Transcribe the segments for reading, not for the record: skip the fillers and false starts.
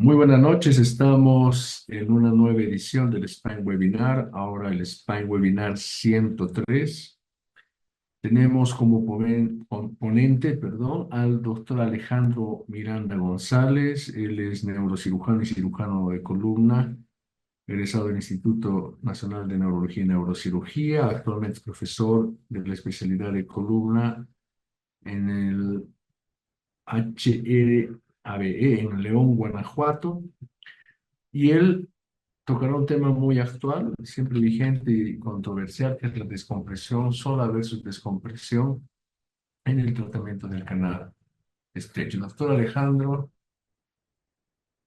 Muy buenas noches, estamos en una nueva edición del Spine Webinar, ahora el Spine Webinar 103. Tenemos como ponente, al doctor Alejandro Miranda González. Él es neurocirujano y cirujano de columna, egresado del Instituto Nacional de Neurología y Neurocirugía. Actualmente es profesor de la especialidad de columna en el HRABE en León, Guanajuato. Y él tocará un tema muy actual, siempre vigente y controversial, que es la descompresión sola versus descompresión en el tratamiento del canal estrecho. Doctor Alejandro,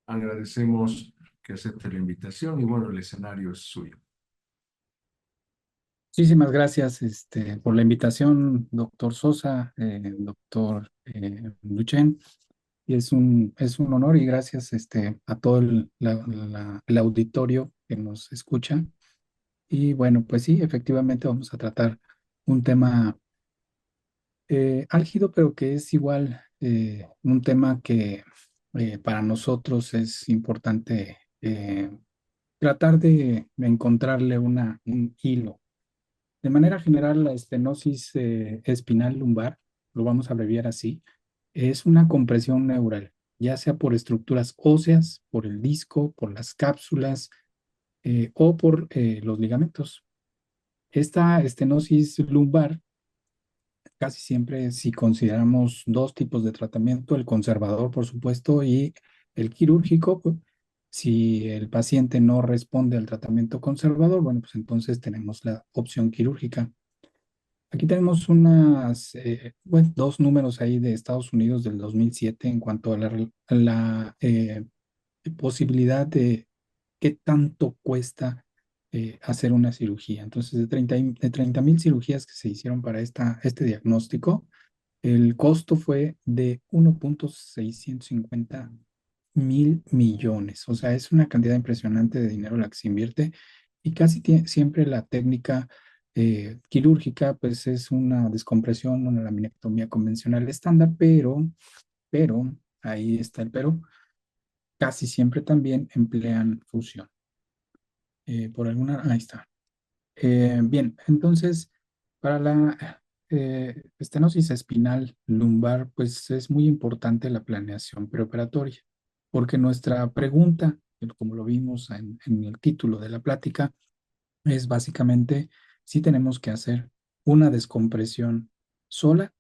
agradecemos que acepte la invitación y bueno, el escenario es suyo. Muchísimas gracias por la invitación, doctor Sosa, doctor Duchen. Y es un honor y gracias a todo el auditorio que nos escucha. Y bueno, pues sí, efectivamente vamos a tratar un tema álgido, pero que es igual un tema que para nosotros es importante tratar de encontrarle un hilo. De manera general, la estenosis espinal lumbar, lo vamos a abreviar así, es una compresión neural, ya sea por estructuras óseas, por el disco, por las cápsulas o por los ligamentos. Esta estenosis lumbar, casi siempre si consideramos dos tipos de tratamiento, el conservador, por supuesto, y el quirúrgico, pues, si el paciente no responde al tratamiento conservador, bueno, pues entonces tenemos la opción quirúrgica. Aquí tenemos bueno, dos números ahí de Estados Unidos del 2007 en cuanto a la posibilidad de qué tanto cuesta hacer una cirugía. Entonces, de 30,000 cirugías que se hicieron para este diagnóstico, el costo fue de 1,650,000 millones. O sea, es una cantidad impresionante de dinero la que se invierte y casi siempre la técnica quirúrgica, pues es una descompresión, una laminectomía convencional estándar, pero, ahí está el pero, casi siempre también emplean fusión. Ahí está. Bien, entonces, para la estenosis espinal lumbar, pues es muy importante la planeación preoperatoria, porque nuestra pregunta, como lo vimos en el título de la plática, es básicamente si tenemos que hacer una descompresión sola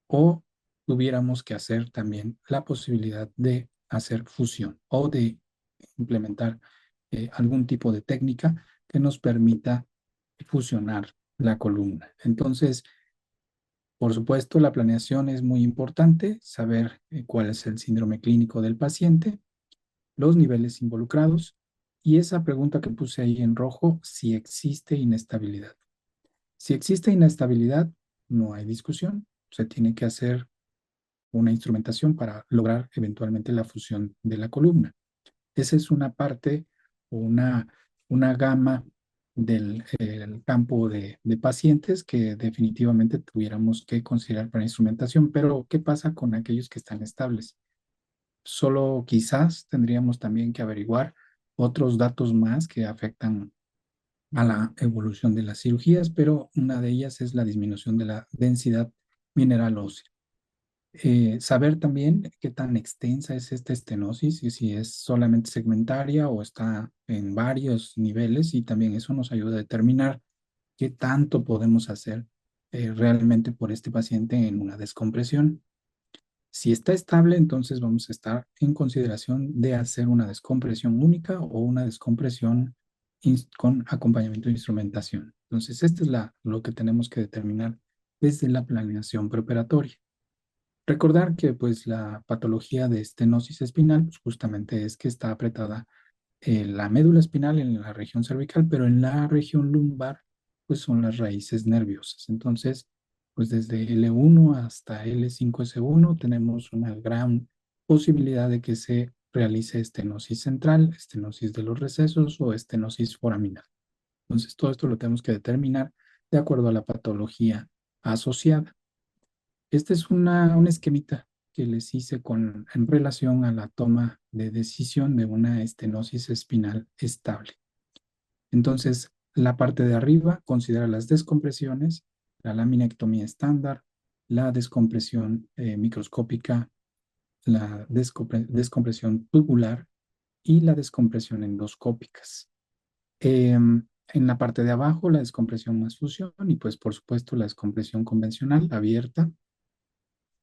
o tuviéramos que hacer también la posibilidad de hacer fusión o de implementar algún tipo de técnica que nos permita fusionar la columna. Entonces, por supuesto, la planeación es muy importante, saber cuál es el síndrome clínico del paciente, los niveles involucrados y esa pregunta que puse ahí en rojo, si existe inestabilidad. Si existe inestabilidad, no hay discusión, se tiene que hacer una instrumentación para lograr eventualmente la fusión de la columna. Esa es una parte o una gama del el campo de pacientes que definitivamente tuviéramos que considerar para instrumentación, pero ¿qué pasa con aquellos que están estables? Solo quizás tendríamos también que averiguar otros datos más que afectan a la evolución de las cirugías, pero una de ellas es la disminución de la densidad mineral ósea. Saber también qué tan extensa es esta estenosis y si es solamente segmentaria o está en varios niveles y también eso nos ayuda a determinar qué tanto podemos hacer realmente por este paciente en una descompresión. Si está estable, entonces vamos a estar en consideración de hacer una descompresión única o una descompresión con acompañamiento de instrumentación. Entonces, esto es lo que tenemos que determinar desde la planeación preoperatoria. Recordar que pues la patología de estenosis espinal pues, justamente es que está apretada la médula espinal en la región cervical, pero en la región lumbar pues son las raíces nerviosas. Entonces, pues desde L1 hasta L5S1 tenemos una gran posibilidad de que se realice estenosis central, estenosis de los recesos o estenosis foraminal. Entonces, todo esto lo tenemos que determinar de acuerdo a la patología asociada. Este es un esquemita que les hice en relación a la toma de decisión de una estenosis espinal estable. Entonces, la parte de arriba considera las descompresiones, la laminectomía estándar, la descompresión microscópica, la descompresión tubular y la descompresión endoscópicas. En la parte de abajo, la descompresión más fusión y pues por supuesto la descompresión convencional abierta,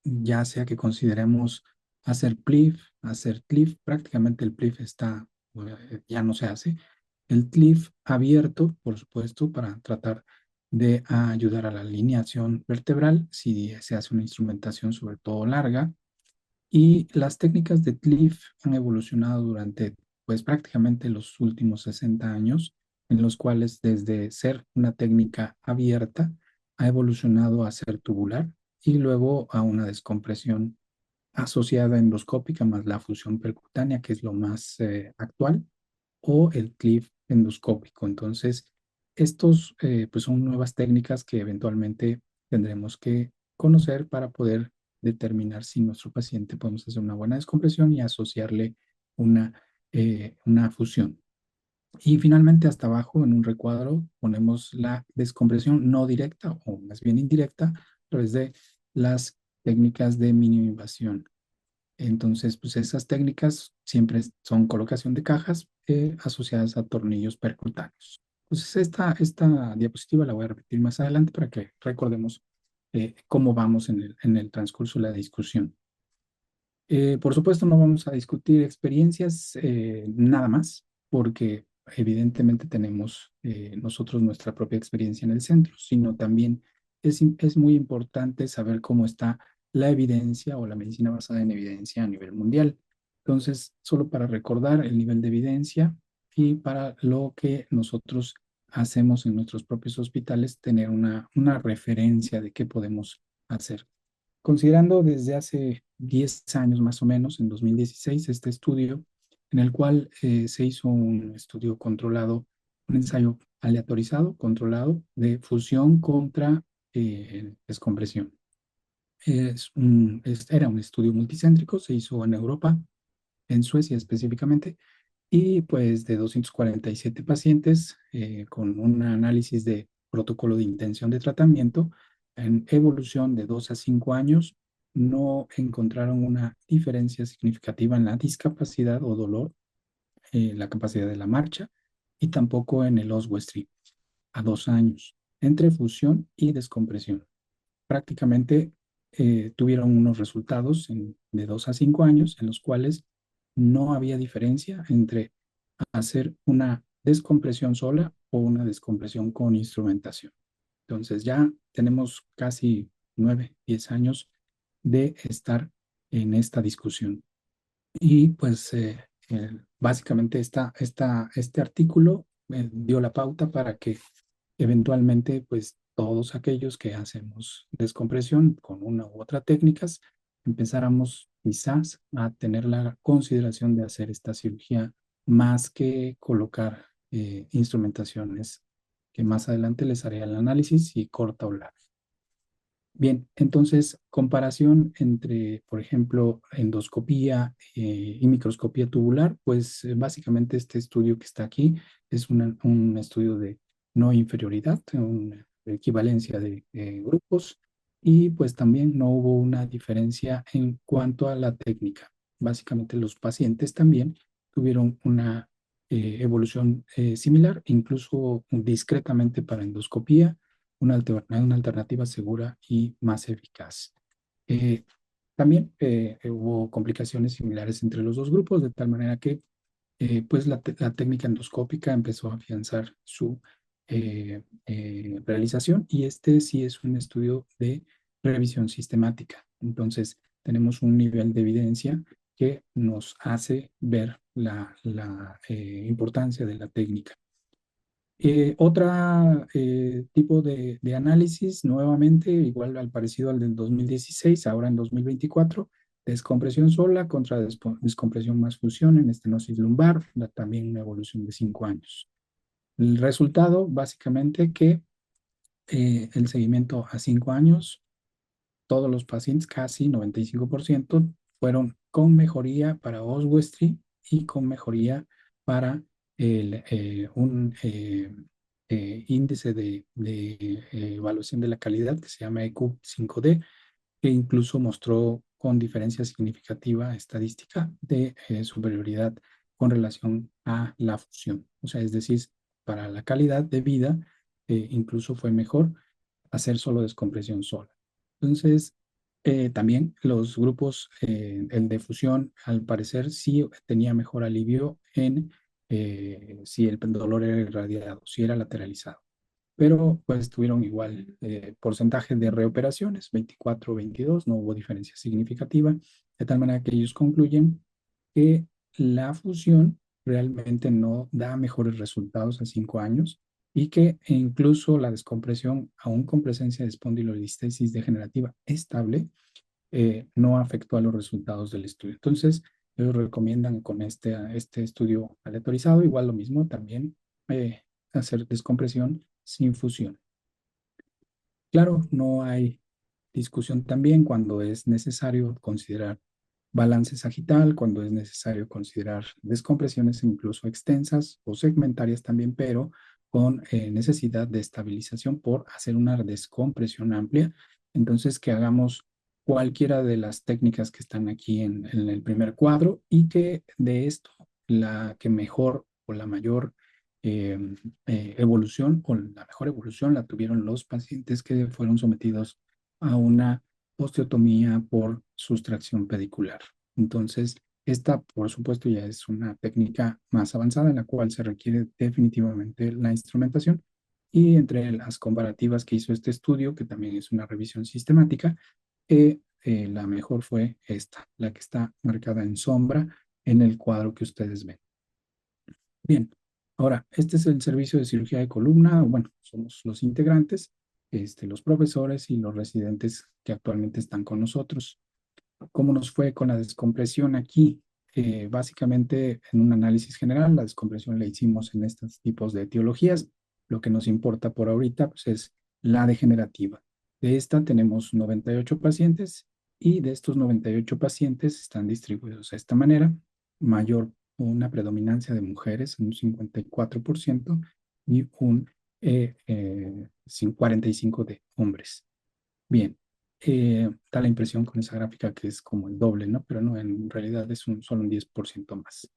ya sea que consideremos hacer PLIF, hacer TLIF, prácticamente el PLIF ya no se hace. El TLIF abierto, por supuesto, para tratar de ayudar a la alineación vertebral, si se hace una instrumentación sobre todo larga. Y las técnicas de TLIF han evolucionado durante, pues prácticamente los últimos 60 años, en los cuales desde ser una técnica abierta ha evolucionado a ser tubular y luego a una descompresión asociada endoscópica más la fusión percutánea, que es lo más actual, o el cliff endoscópico. Entonces, estos pues son nuevas técnicas que eventualmente tendremos que conocer para poder determinar si nuestro paciente podemos hacer una buena descompresión y asociarle una fusión. Y finalmente, hasta abajo en un recuadro ponemos la descompresión no directa o más bien indirecta a través de las técnicas de mínima invasión. Entonces, pues esas técnicas siempre son colocación de cajas asociadas a tornillos percutáneos. Entonces, esta diapositiva la voy a repetir más adelante para que recordemos cómo vamos en el transcurso de la discusión. Por supuesto, no vamos a discutir experiencias nada más, porque evidentemente tenemos nosotros nuestra propia experiencia en el centro, sino también es muy importante saber cómo está la evidencia o la medicina basada en evidencia a nivel mundial. Entonces, solo para recordar el nivel de evidencia y para lo que nosotros hacemos en nuestros propios hospitales, tener una referencia de qué podemos hacer. Considerando desde hace 10 años más o menos, en 2016, este estudio en el cual se hizo un estudio controlado, un ensayo aleatorizado, controlado, de fusión contra descompresión. Era un estudio multicéntrico, se hizo en Europa, en Suecia específicamente, y pues de 247 pacientes con un análisis de protocolo de intención de tratamiento en evolución de 2 a 5 años, no encontraron una diferencia significativa en la discapacidad o dolor, la capacidad de la marcha y tampoco en el Oswestry a 2 años entre fusión y descompresión. Prácticamente tuvieron unos resultados de 2 a 5 años en los cuales no había diferencia entre hacer una descompresión sola o una descompresión con instrumentación. Entonces ya tenemos casi 9, 10 años de estar en esta discusión. Y pues básicamente este artículo dio la pauta para que eventualmente pues todos aquellos que hacemos descompresión con una u otra técnicas, empezáramos quizás a tener la consideración de hacer esta cirugía más que colocar instrumentaciones que más adelante les haré el análisis si corta o larga. Bien, entonces, comparación entre, por ejemplo, endoscopía y microscopía tubular, pues básicamente este estudio que está aquí es un estudio de no inferioridad, una equivalencia de grupos, y pues también no hubo una diferencia en cuanto a la técnica. Básicamente los pacientes también tuvieron una evolución similar, incluso discretamente para endoscopía una alternativa segura y más eficaz. Eh, también hubo complicaciones similares entre los dos grupos, de tal manera que pues la técnica endoscópica empezó a afianzar su realización y este sí es un estudio de revisión sistemática. Entonces, tenemos un nivel de evidencia que nos hace ver la importancia de la técnica. Otra tipo de análisis, nuevamente, igual al parecido al del 2016, ahora en 2024, descompresión sola contra descompresión más fusión en estenosis lumbar, también una evolución de 5 años. El resultado, básicamente, que el seguimiento a 5 años todos los pacientes, casi 95%, fueron con mejoría para Oswestry y con mejoría para un índice de evaluación de la calidad que se llama EQ 5D, que incluso mostró con diferencia significativa estadística de superioridad con relación a la fusión. O sea, es decir, para la calidad de vida, incluso fue mejor hacer solo descompresión sola. Entonces, también los grupos, el de fusión, al parecer sí tenía mejor alivio en si el dolor era irradiado, si era lateralizado, pero pues tuvieron igual porcentaje de reoperaciones, 24-22, no hubo diferencia significativa, de tal manera que ellos concluyen que la fusión realmente no da mejores resultados a 5 años y que incluso la descompresión, aún con presencia de espondilolistesis degenerativa estable, no afectó a los resultados del estudio. Entonces, ellos recomiendan con este estudio aleatorizado, igual lo mismo, también hacer descompresión sin fusión. Claro, no hay discusión también cuando es necesario considerar balance sagital, cuando es necesario considerar descompresiones incluso extensas o segmentarias también, pero con necesidad de estabilización por hacer una descompresión amplia. Entonces, que hagamos cualquiera de las técnicas que están aquí en el primer cuadro y que de esto, la que mejor o la mayor eh, evolución o la mejor evolución la tuvieron los pacientes que fueron sometidos a una osteotomía por sustracción pedicular. Entonces, esta, por supuesto, ya es una técnica más avanzada en la cual se requiere definitivamente la instrumentación. Y entre las comparativas que hizo este estudio, que también es una revisión sistemática, la mejor fue esta, la que está marcada en sombra en el cuadro que ustedes ven. Bien, ahora, este es el servicio de cirugía de columna. Bueno, somos los integrantes, los profesores y los residentes que actualmente están con nosotros. ¿Cómo nos fue con la descompresión aquí? Básicamente, en un análisis general, la descompresión la hicimos en estos tipos de etiologías. Lo que nos importa por ahorita pues, es la degenerativa. De esta tenemos 98 pacientes y de estos 98 pacientes están distribuidos de esta manera. Mayor, una predominancia de mujeres, un 54%, y un 45% de hombres. Bien, da la impresión con esa gráfica que es como el doble, ¿no? Pero no, en realidad es solo un 10% más.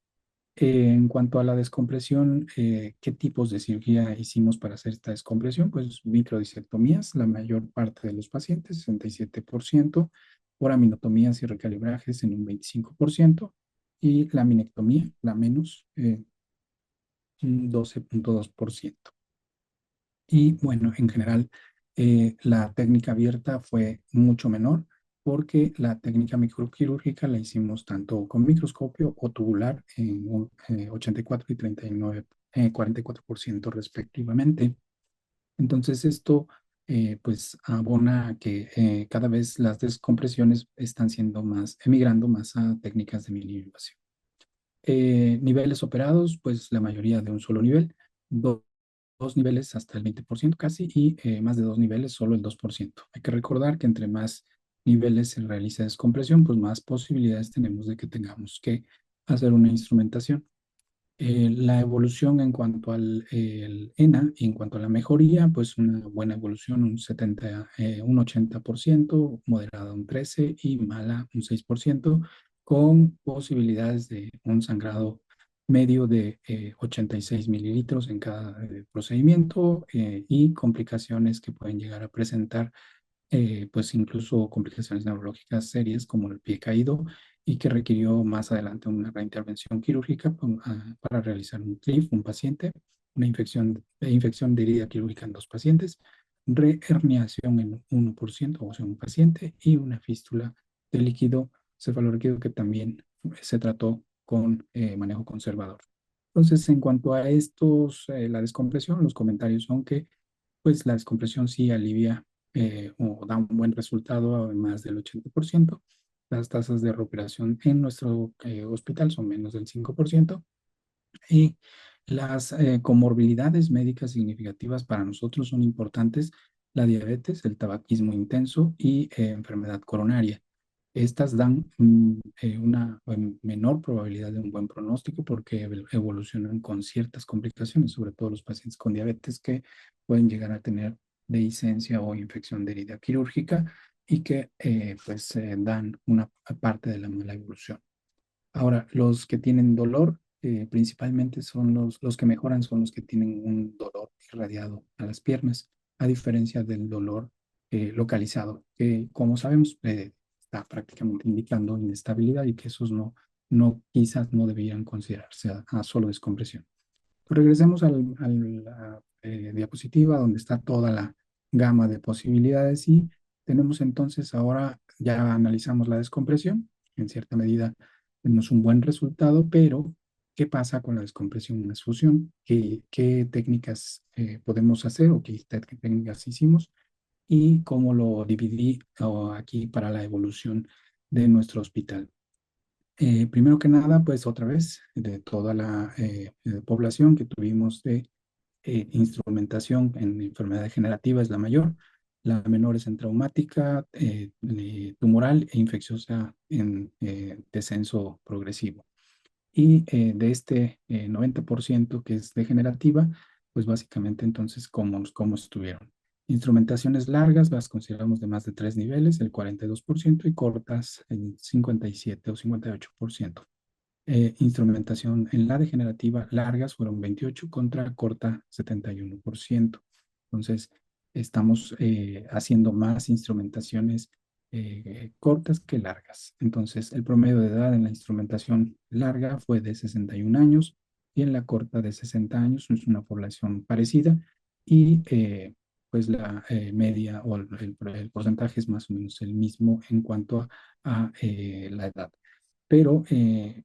En cuanto a la descompresión, ¿qué tipos de cirugía hicimos para hacer esta descompresión? Pues microdisectomías, la mayor parte de los pacientes, 67%, foraminotomías y recalibrajes en un 25%, y la laminectomía, la menos, un 12.2%. Y bueno, en general, la técnica abierta fue mucho menor porque la técnica microquirúrgica la hicimos tanto con microscopio o tubular en un 84 y 39, 44% respectivamente. Entonces esto pues abona a que cada vez las descompresiones están siendo más, emigrando más a técnicas de mini invasión. Niveles operados, pues la mayoría de un solo nivel, dos niveles hasta el 20% casi, y más de dos niveles solo el 2%. Hay que recordar que entre más niveles se realiza descompresión, pues más posibilidades tenemos de que tengamos que hacer una instrumentación. La evolución en cuanto al el ENA y en cuanto a la mejoría, pues una buena evolución, un 80%, moderada un 13% y mala un 6%, con posibilidades de un sangrado medio de 86 mililitros en cada procedimiento y complicaciones que pueden llegar a presentar pues incluso complicaciones neurológicas serias como el pie caído y que requirió más adelante una reintervención quirúrgica para realizar un CLIF, un paciente, una infección de herida quirúrgica en dos pacientes, reherniación en 1%, o sea, un paciente, y una fístula de líquido cefalorraquídeo que también se trató con manejo conservador. Entonces, en cuanto a estos, la descompresión, los comentarios son que pues la descompresión sí alivia o da un buen resultado, más del 80%. Las tasas de recuperación en nuestro hospital son menos del 5%. Y las comorbilidades médicas significativas para nosotros son importantes la diabetes, el tabaquismo intenso y enfermedad coronaria. Estas dan una menor probabilidad de un buen pronóstico porque evolucionan con ciertas complicaciones, sobre todo los pacientes con diabetes que pueden llegar a tener dehiscencia o infección de herida quirúrgica y que pues dan una parte de la mala evolución. Ahora, los que tienen dolor, principalmente son los que mejoran, son los que tienen un dolor irradiado a las piernas, a diferencia del dolor localizado, que como sabemos está prácticamente indicando inestabilidad y que esos quizás no deberían considerarse a solo descompresión. Regresemos a la diapositiva donde está toda la gama de posibilidades y tenemos entonces ahora, ya analizamos la descompresión, en cierta medida tenemos un buen resultado, pero ¿qué pasa con la descompresión en la fusión? ¿Qué técnicas podemos hacer o qué técnicas hicimos? Y cómo lo dividí aquí para la evolución de nuestro hospital. Primero que nada, pues otra vez, de toda la población que tuvimos de instrumentación en enfermedad degenerativa es la mayor, la menor es en traumática, tumoral e infecciosa en descenso progresivo. Y de este 90% que es degenerativa, pues básicamente entonces, ¿cómo estuvieron? Instrumentaciones largas las consideramos de más de 3 niveles, el 42%, y cortas, el 57 o 58%. Instrumentación en la degenerativa largas fueron 28 contra corta 71%. Entonces, estamos haciendo más instrumentaciones cortas que largas. Entonces, el promedio de edad en la instrumentación larga fue de 61 años y en la corta de 60 años. Es una población parecida y pues la media o el porcentaje es más o menos el mismo en cuanto a la edad. Pero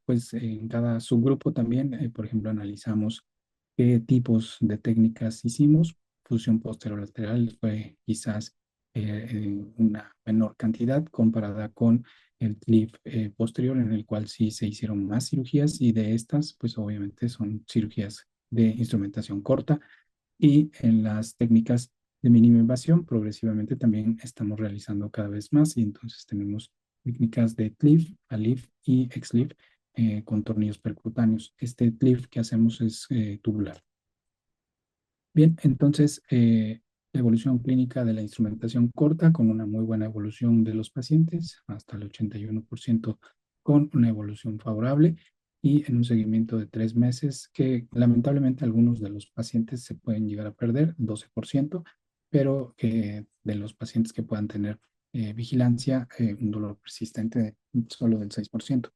pues en cada subgrupo también, por ejemplo, analizamos qué tipos de técnicas hicimos. Fusión posterolateral fue quizás una menor cantidad comparada con el clip posterior, en el cual sí se hicieron más cirugías, y de estas, pues obviamente son cirugías de instrumentación corta, y en las técnicas de mínima invasión progresivamente también estamos realizando cada vez más, y entonces tenemos técnicas de TLIF, ALIF y XLIF con tornillos percutáneos. Este TLIF que hacemos es tubular. Bien, entonces la evolución clínica de la instrumentación corta con una muy buena evolución de los pacientes, hasta el 81% con una evolución favorable, y en un seguimiento de 3 meses que lamentablemente algunos de los pacientes se pueden llegar a perder, 12%, pero de los pacientes que puedan tener vigilancia, un dolor persistente solo del 6%.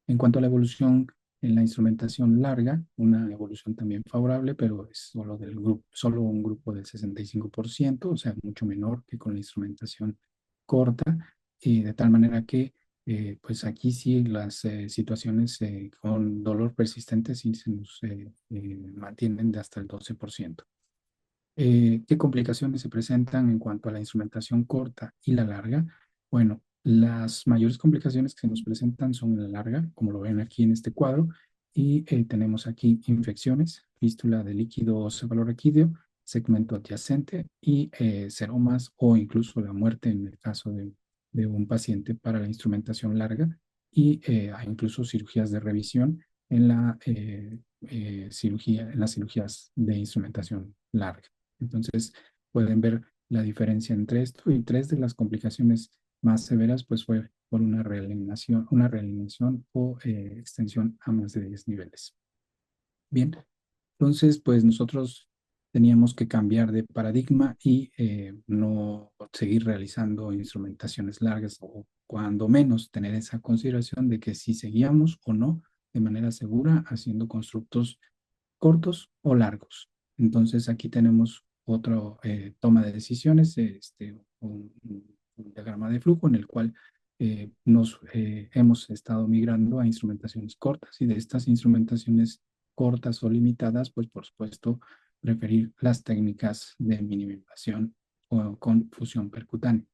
En cuanto a la evolución en la instrumentación larga, una evolución también favorable, pero es solo del grupo, solo un grupo del 65%, o sea, mucho menor que con la instrumentación corta, y de tal manera que pues aquí sí las situaciones con dolor persistente sí se nos mantienen de hasta el 12%. ¿Qué complicaciones se presentan en cuanto a la instrumentación corta y la larga? Bueno, las mayores complicaciones que se nos presentan son en la larga, como lo ven aquí en este cuadro, y tenemos aquí infecciones, fístula de líquido cefalorraquídeo, segmento adyacente y seromas, o incluso la muerte en el caso de un paciente para la instrumentación larga, y hay incluso cirugías de revisión en en las cirugías de instrumentación larga. Entonces, pueden ver la diferencia entre esto, y tres de las complicaciones más severas pues fue por una realineación o extensión a más de 10 niveles. Bien, entonces pues nosotros teníamos que cambiar de paradigma y no seguir realizando instrumentaciones largas, o cuando menos tener esa consideración de que si seguíamos o no de manera segura haciendo constructos cortos o largos. Entonces aquí tenemos otra toma de decisiones, un diagrama de flujo en el cual nos hemos estado migrando a instrumentaciones cortas, y de estas instrumentaciones cortas o limitadas, pues por supuesto preferir las técnicas de mínima invasión o con fusión percutánea.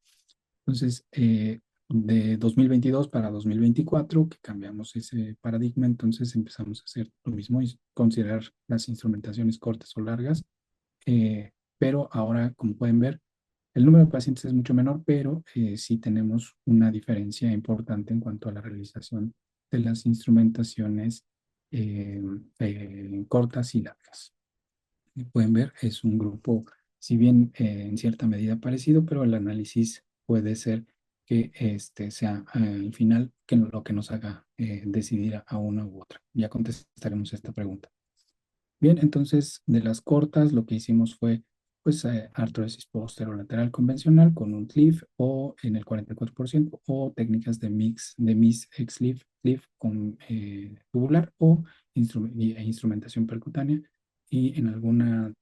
Entonces, de 2022 para 2024, que cambiamos ese paradigma, entonces empezamos a hacer lo mismo y considerar las instrumentaciones cortas o largas, pero ahora, como pueden ver, El número de pacientes es mucho menor, pero sí tenemos una diferencia importante en cuanto a la realización de las instrumentaciones eh, cortas y largas. Pueden ver, es un grupo, si bien en cierta medida parecido, pero el análisis puede ser que este sea al final que lo que nos haga decidir a una u otra. Ya contestaremos esta pregunta. Bien, entonces de las cortas lo que hicimos fue pues artrosis posterolateral convencional con un cliff o en el 44% o técnicas de mix de MIS X-Leaf cliff con tubular o instrumentación percutánea y en alguna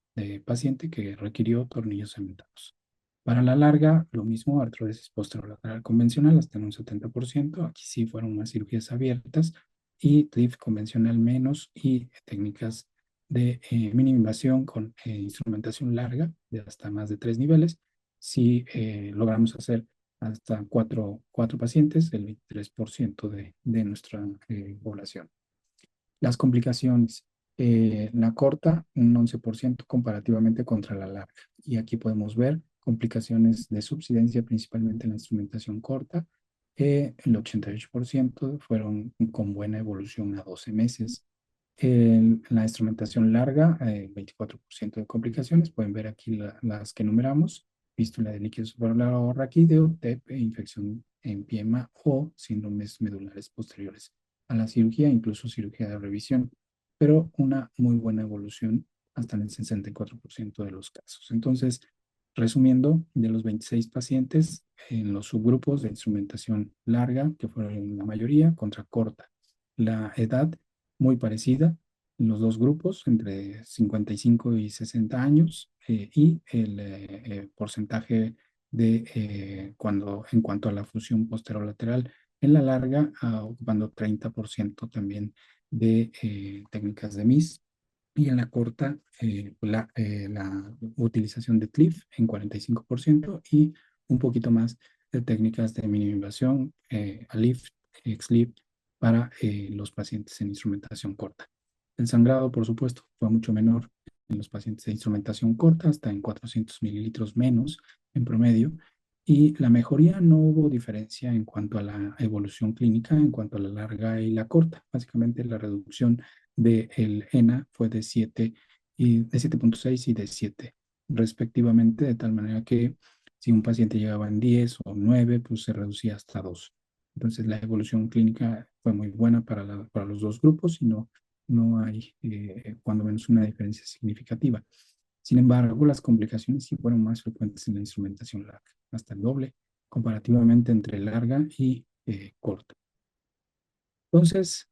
paciente que requirió tornillos cementados. Para la larga, lo mismo, artrosis posterolateral convencional hasta en un 70%. Aquí sí fueron más cirugías abiertas y cliff convencional menos y técnicas de mínima invasión con instrumentación larga de hasta más de 3 niveles. Si logramos hacer hasta cuatro pacientes, el 23% de nuestra población. Las complicaciones, la corta, un 11% comparativamente contra la larga. Y aquí podemos ver complicaciones de subsidencia, principalmente en la instrumentación corta. El 88% fueron con buena evolución a 12 meses. La instrumentación larga, 24% de complicaciones. Pueden ver aquí las que enumeramos. Fístula de líquido suprarrenal o raquídeo, TEP, infección en piema o síndromes medulares posteriores a la cirugía, incluso cirugía de revisión, pero una muy buena evolución hasta en el 64% de los casos. Entonces, resumiendo, de los 26 pacientes, en los subgrupos de instrumentación larga, que fueron la mayoría, contra corta, la edad muy parecida en los dos grupos, entre 55 y 60 años, y el porcentaje de en cuanto a la fusión posterolateral en la larga, ocupando 30% también de técnicas de MIS. Y en la corta, la utilización de CLIF en 45% y un poquito más de técnicas de mínima invasión, ALIF, XLIF, para los pacientes en instrumentación corta. El sangrado, por supuesto, fue mucho menor en los pacientes de instrumentación corta, hasta en 400 mililitros menos en promedio, y la mejoría no hubo diferencia en cuanto a la evolución clínica, en cuanto a la larga y la corta. Básicamente la reducción del ENA fue de 7.6 y de 7 respectivamente, de tal manera que si un paciente llegaba en 10 o 9, pues se reducía hasta 2. Entonces la evolución clínica fue muy buena para los dos grupos y no hay, cuando menos, una diferencia significativa. Sin embargo, las complicaciones sí fueron más frecuentes en la instrumentación larga, hasta el doble, comparativamente entre larga y corta. Entonces,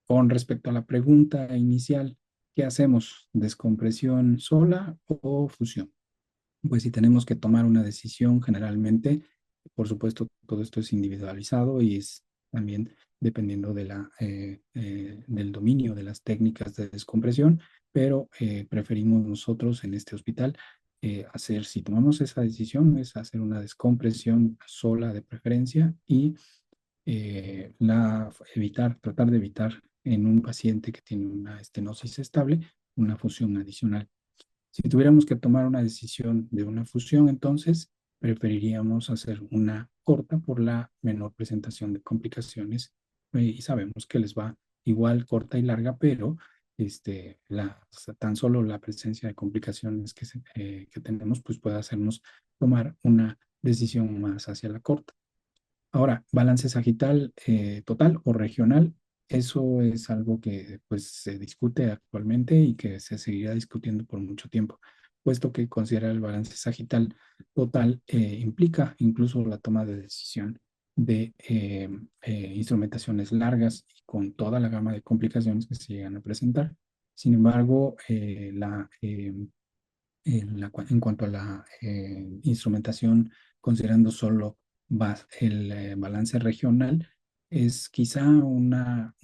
con respecto a la pregunta inicial, ¿qué hacemos? ¿Descompresión sola o fusión? Pues si tenemos que tomar una decisión generalmente, por supuesto, todo esto es individualizado y es también dependiendo del dominio de las técnicas de descompresión, pero preferimos nosotros en este hospital si tomamos esa decisión, es hacer una descompresión sola de preferencia y tratar de evitar en un paciente que tiene una estenosis estable, una fusión adicional. Si tuviéramos que tomar una decisión de una fusión, entonces preferiríamos hacer una corta por la menor presentación de complicaciones y sabemos que les va igual corta y larga, pero tan solo la presencia de complicaciones que tenemos pues puede hacernos tomar una decisión más hacia la corta. Ahora, balance sagital total o regional, eso es algo que pues se discute actualmente y que se seguirá discutiendo por mucho tiempo, puesto que considerar el balance sagital total implica incluso la toma de decisión de instrumentaciones largas y con toda la gama de complicaciones que se llegan a presentar. Sin embargo, en cuanto a la instrumentación, considerando solo el balance regional, es quizá una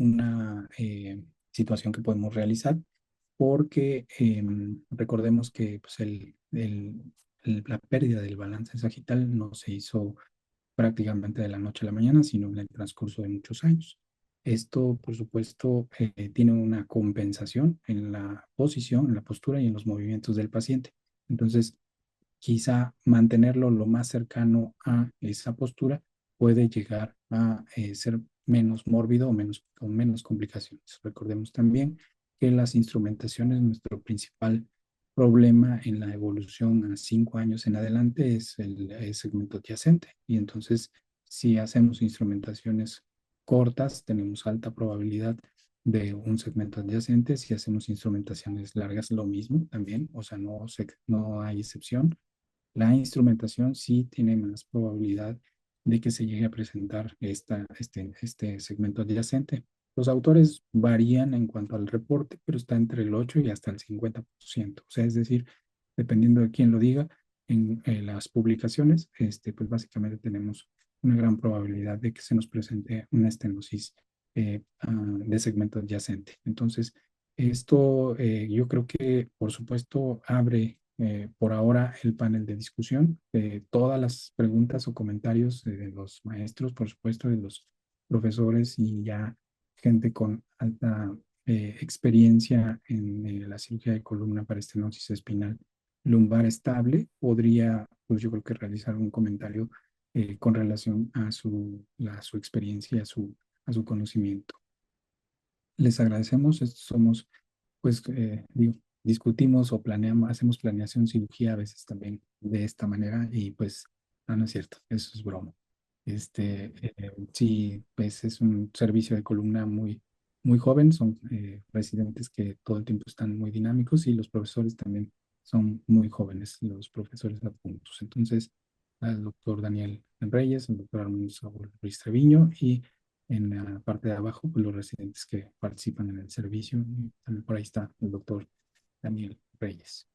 situación que podemos realizar porque recordemos que pues, la pérdida del balance sagital no se hizo prácticamente de la noche a la mañana, sino en el transcurso de muchos años. Esto, por supuesto, tiene una compensación en la posición, en la postura y en los movimientos del paciente. Entonces, quizá mantenerlo lo más cercano a esa postura puede llegar a ser menos mórbido o menos complicaciones. Recordemos también que las instrumentaciones, nuestro principal problema en la evolución a 5 años en adelante es el segmento adyacente. Y entonces, si hacemos instrumentaciones cortas, tenemos alta probabilidad de un segmento adyacente. Si hacemos instrumentaciones largas, lo mismo también, o sea, no hay excepción. La instrumentación sí tiene más probabilidad de que se llegue a presentar este segmento adyacente. Los autores varían en cuanto al reporte, pero está entre el 8 y hasta el 50%. O sea, es decir, dependiendo de quién lo diga, en las publicaciones, pues básicamente tenemos una gran probabilidad de que se nos presente una estenosis de segmento adyacente. Entonces, esto yo creo que, por supuesto, abre por ahora el panel de discusión. Todas las preguntas o comentarios de los maestros, por supuesto, de los profesores y ya gente con alta experiencia en la cirugía de columna para estenosis espinal lumbar estable, podría, pues yo creo que realizar un comentario con relación a su experiencia, a su conocimiento. Les agradecemos, somos, pues, digo, discutimos o planeamos, hacemos planeación cirugía a veces también de esta manera y pues, no es cierto, eso es broma. Sí, pues es un servicio de columna muy joven, son residentes que todo el tiempo están muy dinámicos y los profesores también son muy jóvenes, los profesores adjuntos. Entonces, al doctor Daniel Reyes, al doctor Armando Saúl Ruiz Treviño y en la parte de abajo, pues, los residentes que participan en el servicio. Y también por ahí está el doctor Daniel Reyes.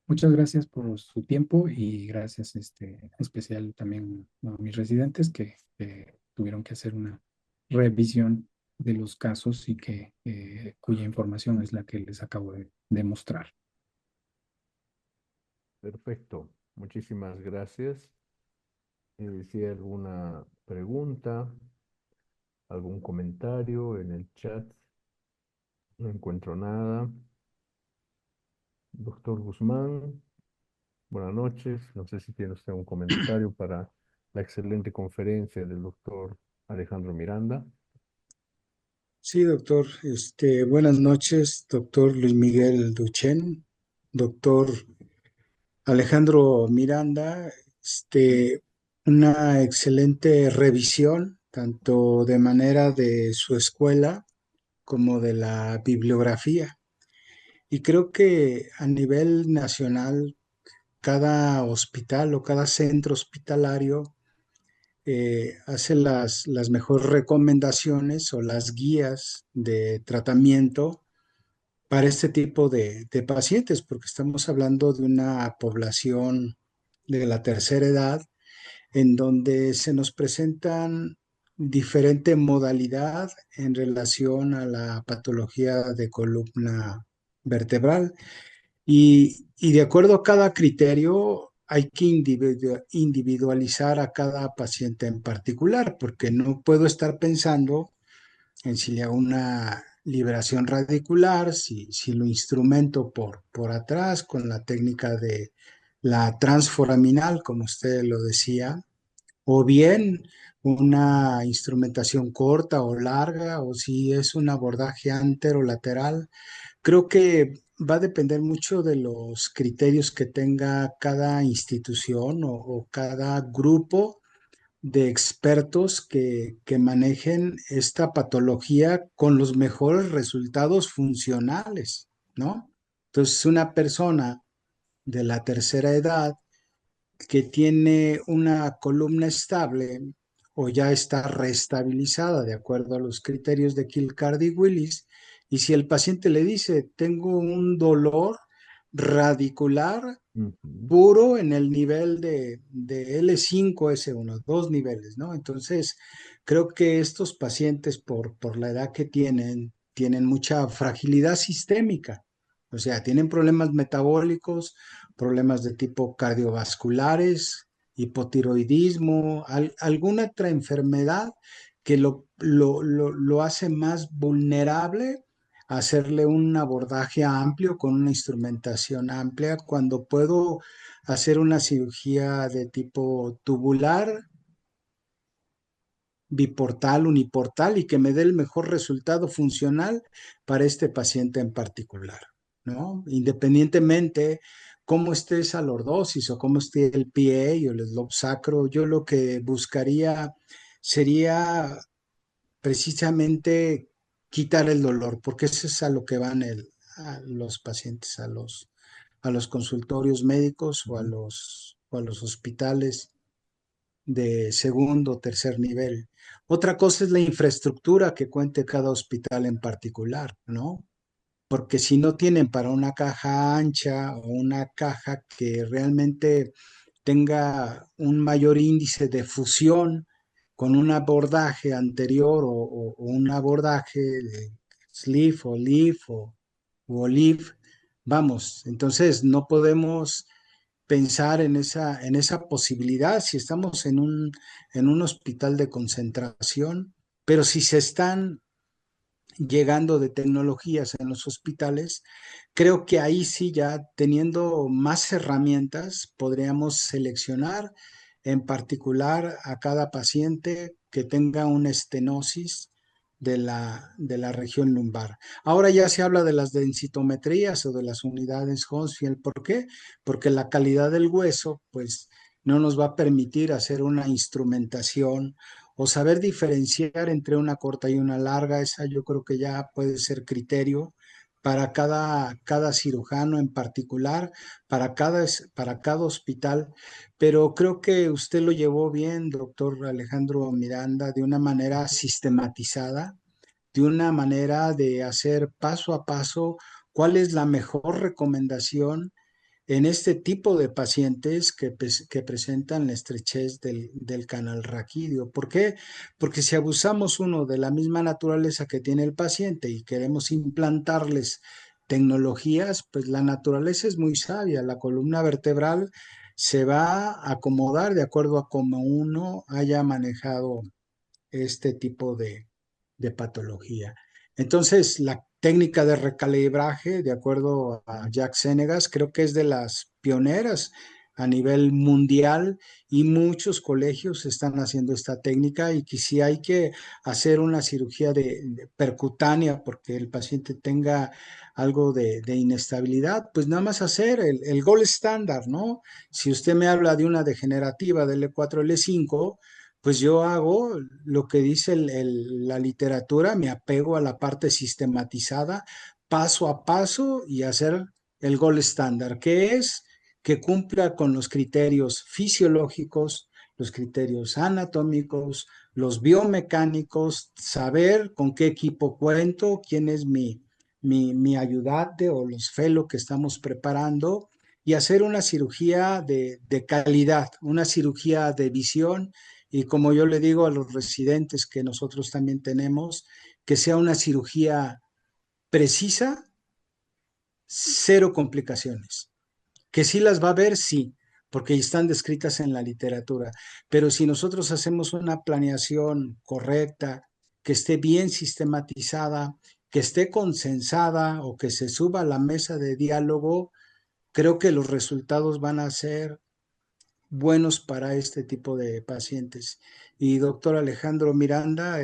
Muchas gracias por su tiempo y gracias especial también a mis residentes que tuvieron que hacer una revisión de los casos y cuya información es la que les acabo de mostrar. Perfecto. Muchísimas gracias. Si hay alguna pregunta, algún comentario en el chat, no encuentro nada. Doctor Guzmán, buenas noches. No sé si tiene usted un comentario para la excelente conferencia del doctor Alejandro Miranda. Sí, doctor. Buenas noches, doctor Luis Miguel Duchen, doctor Alejandro Miranda. Una excelente revisión, tanto de manera de su escuela como de la bibliografía. Y creo que a nivel nacional, cada hospital o cada centro hospitalario hace las mejores recomendaciones o las guías de tratamiento para este tipo de pacientes, porque estamos hablando de una población de la tercera edad en donde se nos presentan diferente modalidad en relación a la patología de columna vertebral y de acuerdo a cada criterio hay que individualizar a cada paciente en particular, porque no puedo estar pensando en si le hago una liberación radicular, si lo instrumento por atrás con la técnica de la transforaminal, como usted lo decía, o bien una instrumentación corta o larga, o si es un abordaje anterolateral. Creo que va a depender mucho de los criterios que tenga cada institución o cada grupo de expertos que manejen esta patología con los mejores resultados funcionales, ¿no? Entonces, una persona de la tercera edad que tiene una columna estable o ya está restabilizada de acuerdo a los criterios de Kilcardi-Willis, y si el paciente le dice, tengo un dolor radicular Ujú. puro en el nivel de L5-S1, dos niveles, ¿no? Entonces, creo que estos pacientes, por la edad que tienen mucha fragilidad sistémica, o sea, tienen problemas metabólicos, problemas de tipo cardiovasculares, hipotiroidismo, alguna otra enfermedad que lo hace más vulnerable a hacerle un abordaje amplio con una instrumentación amplia, cuando puedo hacer una cirugía de tipo tubular, biportal, uniportal y que me dé el mejor resultado funcional para este paciente en particular, ¿no? Independientemente cómo esté esa lordosis o cómo esté el PA o el slope sacro, yo lo que buscaría sería precisamente quitar el dolor, porque eso es a lo que van a los pacientes, a los consultorios médicos o a los hospitales de segundo o tercer nivel. Otra cosa es la infraestructura que cuente cada hospital en particular, ¿no? Porque si no tienen para una caja ancha o una caja que realmente tenga un mayor índice de fusión con un abordaje anterior o un abordaje de sleeve o leaf o olive, vamos, entonces no podemos pensar en esa posibilidad si estamos en un hospital de concentración, pero si se están llegando de tecnologías en los hospitales, creo que ahí sí ya teniendo más herramientas podríamos seleccionar en particular a cada paciente que tenga una estenosis de la región lumbar. Ahora ya se habla de las densitometrías o de las unidades Hounsfield. ¿Por qué? Porque la calidad del hueso, pues, no nos va a permitir hacer una instrumentación o saber diferenciar entre una corta y una larga. Esa yo creo que ya puede ser criterio para cada cirujano en particular, para cada hospital, pero creo que usted lo llevó bien, doctor Alejandro Miranda, de una manera sistematizada, de una manera de hacer paso a paso cuál es la mejor recomendación en este tipo de pacientes que presentan la estrechez del canal raquídeo. ¿Por qué? Porque si abusamos uno de la misma naturaleza que tiene el paciente y queremos implantarles tecnologías, pues la naturaleza es muy sabia. La columna vertebral se va a acomodar de acuerdo a cómo uno haya manejado este tipo de patología. Entonces, la técnica de recalibraje, de acuerdo a Jack Senegas, creo que es de las pioneras a nivel mundial y muchos colegios están haciendo esta técnica y que si hay que hacer una cirugía de percutánea porque el paciente tenga algo de inestabilidad, pues nada más hacer el gold estándar, ¿no? Si usted me habla de una degenerativa del E4, L5, pues yo hago lo que dice la literatura, me apego a la parte sistematizada, paso a paso y hacer el gold estándar, que es que cumpla con los criterios fisiológicos, los criterios anatómicos, los biomecánicos, saber con qué equipo cuento, quién es mi ayudante o los fellow que estamos preparando y hacer una cirugía de calidad, una cirugía de visión y como yo le digo a los residentes que nosotros también tenemos, que sea una cirugía precisa, cero complicaciones. Que sí las va a ver, sí, porque están descritas en la literatura. Pero si nosotros hacemos una planeación correcta, que esté bien sistematizada, que esté consensada o que se suba a la mesa de diálogo, creo que los resultados van a ser buenos para este tipo de pacientes. Y doctor Alejandro Miranda,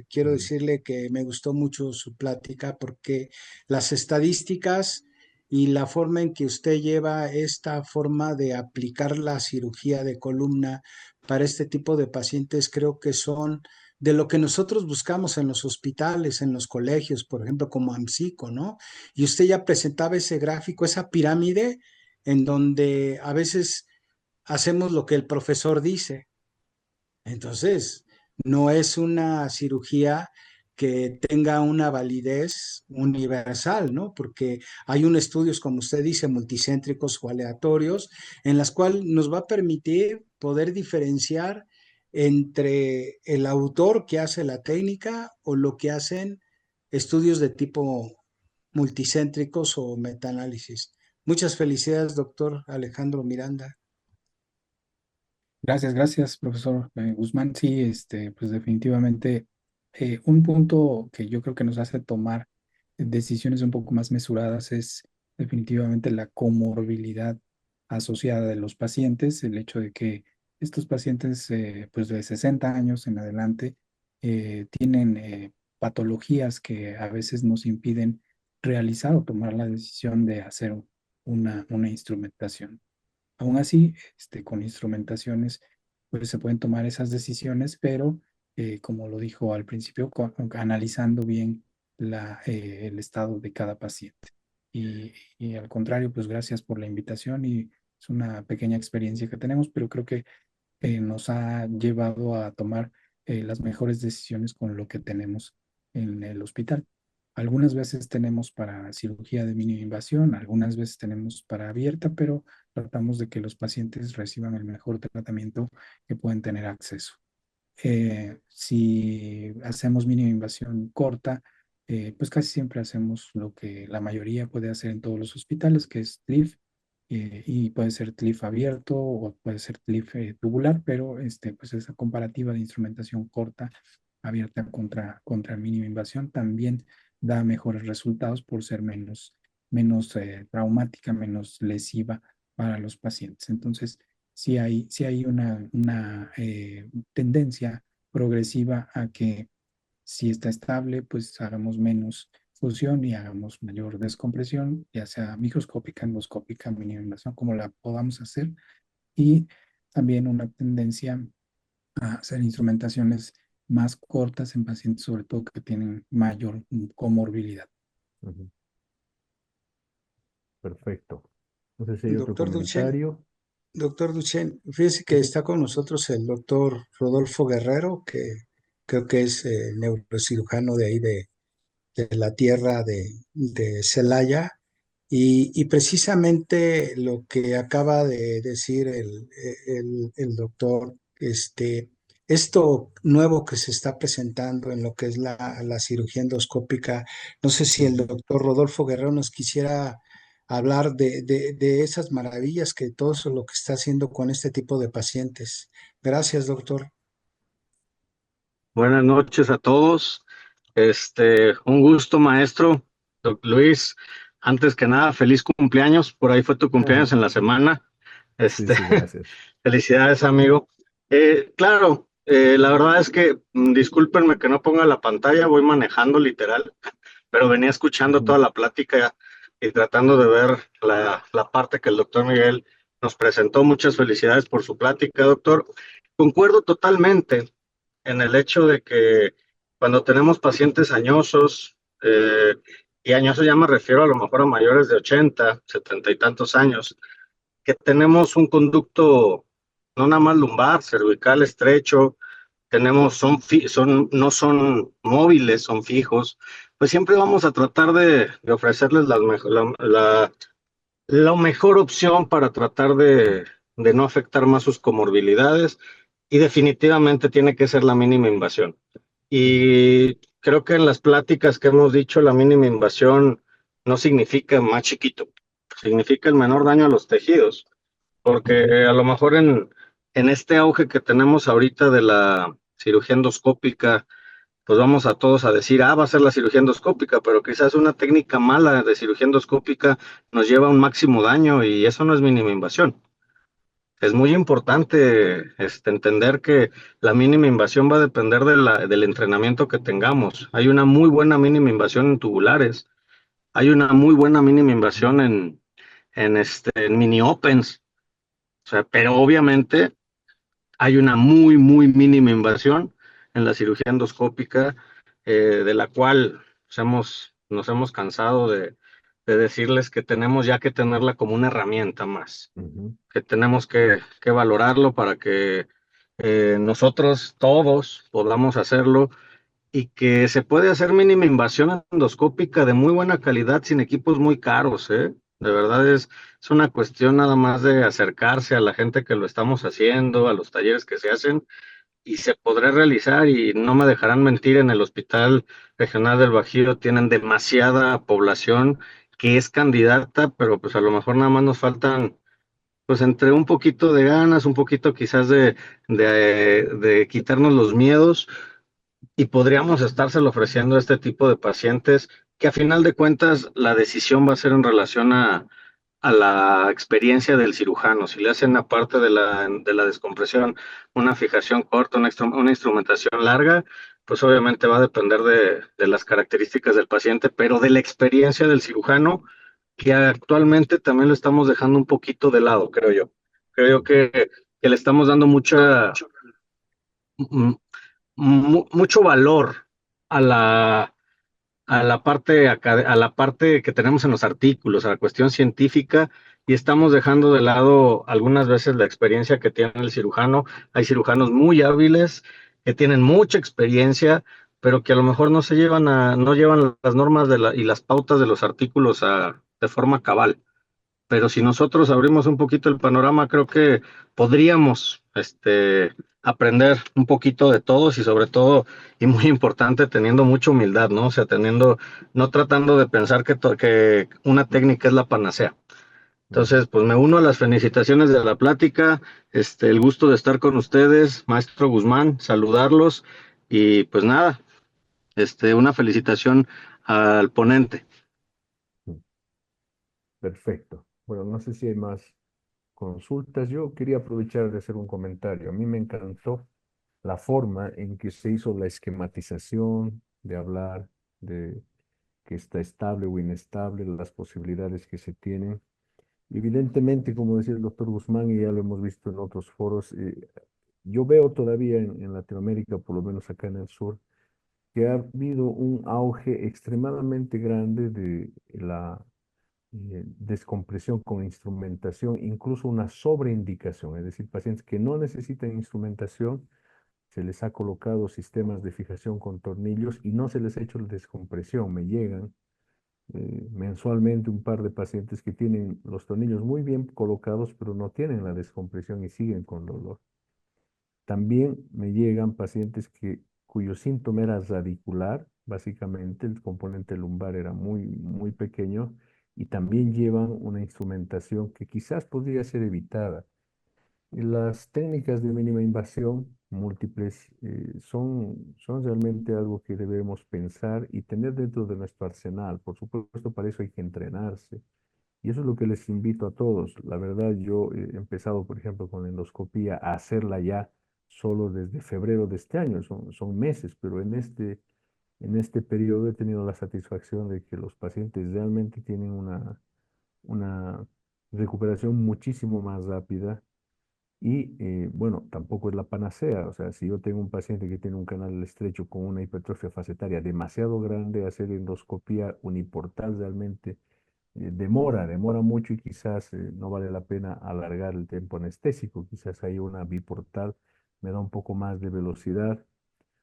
quiero decirle que me gustó mucho su plática porque las estadísticas y la forma en que usted lleva esta forma de aplicar la cirugía de columna para este tipo de pacientes creo que son de lo que nosotros buscamos en los hospitales, en los colegios, por ejemplo, como AMSICO, ¿no? Y usted ya presentaba ese gráfico, esa pirámide en donde a veces hacemos lo que el profesor dice. Entonces, no es una cirugía que tenga una validez universal, ¿no? Porque hay un estudios, como usted dice, multicéntricos o aleatorios, en las cuales nos va a permitir poder diferenciar entre el autor que hace la técnica o lo que hacen estudios de tipo multicéntricos o metaanálisis. Muchas felicidades, doctor Alejandro Miranda. Gracias, gracias, profesor Guzmán. Sí, pues definitivamente un punto que yo creo que nos hace tomar decisiones un poco más mesuradas es definitivamente la comorbilidad asociada de los pacientes, el hecho de que estos pacientes pues de 60 años en adelante tienen patologías que a veces nos impiden realizar o tomar la decisión de hacer una instrumentación. Aún así, con instrumentaciones, pues se pueden tomar esas decisiones, pero como lo dijo al principio, analizando bien el estado de cada paciente. Y al contrario, pues gracias por la invitación y es una pequeña experiencia que tenemos, pero creo que nos ha llevado a tomar las mejores decisiones con lo que tenemos en el hospital. Algunas veces tenemos para cirugía de mínima invasión, algunas veces tenemos para abierta, pero tratamos de que los pacientes reciban el mejor tratamiento que pueden tener acceso. Si hacemos mínima invasión corta, pues casi siempre hacemos lo que la mayoría puede hacer en todos los hospitales, que es TLIF, y puede ser TLIF abierto o puede ser TLIF tubular, pero pues esa comparativa de instrumentación corta, abierta contra mínima invasión también da mejores resultados por ser menos traumática, menos lesiva para los pacientes. Entonces, sí hay una tendencia progresiva a que si está estable, pues hagamos menos fusión y hagamos mayor descompresión, ya sea microscópica, endoscópica, mínima invasión, como la podamos hacer. Y también una tendencia a hacer instrumentaciones más cortas en pacientes, sobre todo que tienen mayor comorbilidad. Ujú. Perfecto. No sé si hay otro Doctor Duchenne, comentario. doctor Duchenne, fíjese que Sí. está con nosotros el doctor Rodolfo Guerrero, que creo que es neurocirujano de ahí de la tierra de Celaya. Y precisamente lo que acaba de decir el doctor, esto nuevo que se está presentando en lo que es la cirugía endoscópica, no sé si el Ujú. doctor Rodolfo Guerrero nos quisiera hablar de esas maravillas que todo eso lo que está haciendo con este tipo de pacientes. Gracias, doctor. Buenas noches a todos. Un gusto, maestro. Luis, antes que nada, feliz cumpleaños. Por ahí fue tu cumpleaños en la semana. Sí, Este, sí, gracias. Felicidades, amigo. Claro, la verdad es que discúlpenme que no ponga la pantalla, voy manejando literal, pero venía escuchando Ujú. toda la plática y tratando de ver la parte que el doctor Miguel nos presentó. Muchas felicidades por su plática, doctor. Concuerdo totalmente en el hecho de que cuando tenemos pacientes añosos, y añosos ya me refiero a lo mejor a mayores de 80, 70 y tantos años, que tenemos un conducto no nada más lumbar, cervical estrecho, no son móviles, son fijos, pues siempre vamos a tratar de ofrecerles la mejor opción para tratar de no afectar más sus comorbilidades y definitivamente tiene que ser la mínima invasión. Ujú. Y creo que en las pláticas que hemos dicho, la mínima invasión no significa más chiquito, significa el menor daño a los tejidos, porque a lo mejor en este auge que tenemos ahorita de la cirugía endoscópica, pues vamos a todos a decir, va a ser la cirugía endoscópica, pero quizás una técnica mala de cirugía endoscópica nos lleva a un máximo daño y eso no es mínima invasión. Es muy importante entender que la mínima invasión va a depender del entrenamiento que tengamos. Hay una muy buena mínima invasión en tubulares, hay una muy buena mínima invasión en mini opens, o sea, pero obviamente hay una muy mínima invasión en la cirugía endoscópica, de la cual nos hemos cansado de decirles que tenemos ya que tenerla como una herramienta más, Ujú. que tenemos que valorarlo para que nosotros todos podamos hacerlo y que se puede hacer mínima invasión endoscópica de muy buena calidad sin equipos muy caros, ¿eh? De verdad es una cuestión nada más de acercarse a la gente que lo estamos haciendo, a los talleres que se hacen y se podrá realizar y no me dejarán mentir, en el Hospital Regional del Bajío tienen demasiada población que es candidata, pero pues a lo mejor nada más nos faltan pues entre un poquito de ganas, un poquito quizás de quitarnos los miedos y podríamos estárselo ofreciendo a este tipo de pacientes que a final de cuentas la decisión va a ser en relación a la experiencia del cirujano. Si le hacen aparte de la descompresión una fijación corta, una instrumentación larga, pues obviamente va a depender de las características del paciente, pero de la experiencia del cirujano, que actualmente también lo estamos dejando un poquito de lado, creo yo. Creo que le estamos dando mucho valor a a la parte que tenemos en los artículos, a la cuestión científica, y estamos dejando de lado algunas veces la experiencia que tiene el cirujano. Hay cirujanos muy hábiles que tienen mucha experiencia, pero que a lo mejor no llevan las normas y las pautas de los artículos de forma cabal. Pero si nosotros abrimos un poquito el panorama, creo que podríamos aprender un poquito de todos, y sobre todo, y muy importante, teniendo mucha humildad, ¿no? O sea, no tratando de pensar que una técnica es la panacea. Entonces, pues me uno a las felicitaciones de la plática, el gusto de estar con ustedes, maestro Guzmán, saludarlos, y pues nada, una felicitación al ponente. Perfecto. Bueno, no sé si hay más consultas. Yo quería aprovechar de hacer un comentario. A mí me encantó la forma en que se hizo la esquematización, de hablar de que está estable o inestable, las posibilidades que se tienen. Evidentemente, como decía el doctor Guzmán, y ya lo hemos visto en otros foros, yo veo todavía en Latinoamérica, por lo menos acá en el sur, que ha habido un auge extremadamente grande de la descompresión con instrumentación, incluso una sobreindicación, es decir, pacientes que no necesitan instrumentación, se les ha colocado sistemas de fijación con tornillos y no se les ha hecho la descompresión. Me llegan mensualmente un par de pacientes que tienen los tornillos muy bien colocados, pero no tienen la descompresión y siguen con dolor. También me llegan pacientes cuyo síntoma era radicular, básicamente el componente lumbar era muy pequeño, y también llevan una instrumentación que quizás podría ser evitada. Y las técnicas de mínima invasión múltiples son realmente algo que debemos pensar y tener dentro de nuestro arsenal. Por supuesto, para eso hay que entrenarse. Y eso es lo que les invito a todos. La verdad, yo he empezado, por ejemplo, con la endoscopía a hacerla ya solo desde febrero de este año. Son meses, pero en este periodo he tenido la satisfacción de que los pacientes realmente tienen una recuperación muchísimo más rápida. Y bueno, tampoco es la panacea. O sea, si yo tengo un paciente que tiene un canal estrecho con una hipertrofia facetaria demasiado grande, hacer endoscopía uniportal realmente demora mucho, y quizás no vale la pena alargar el tiempo anestésico. Quizás hay una biportal, me da un poco más de velocidad,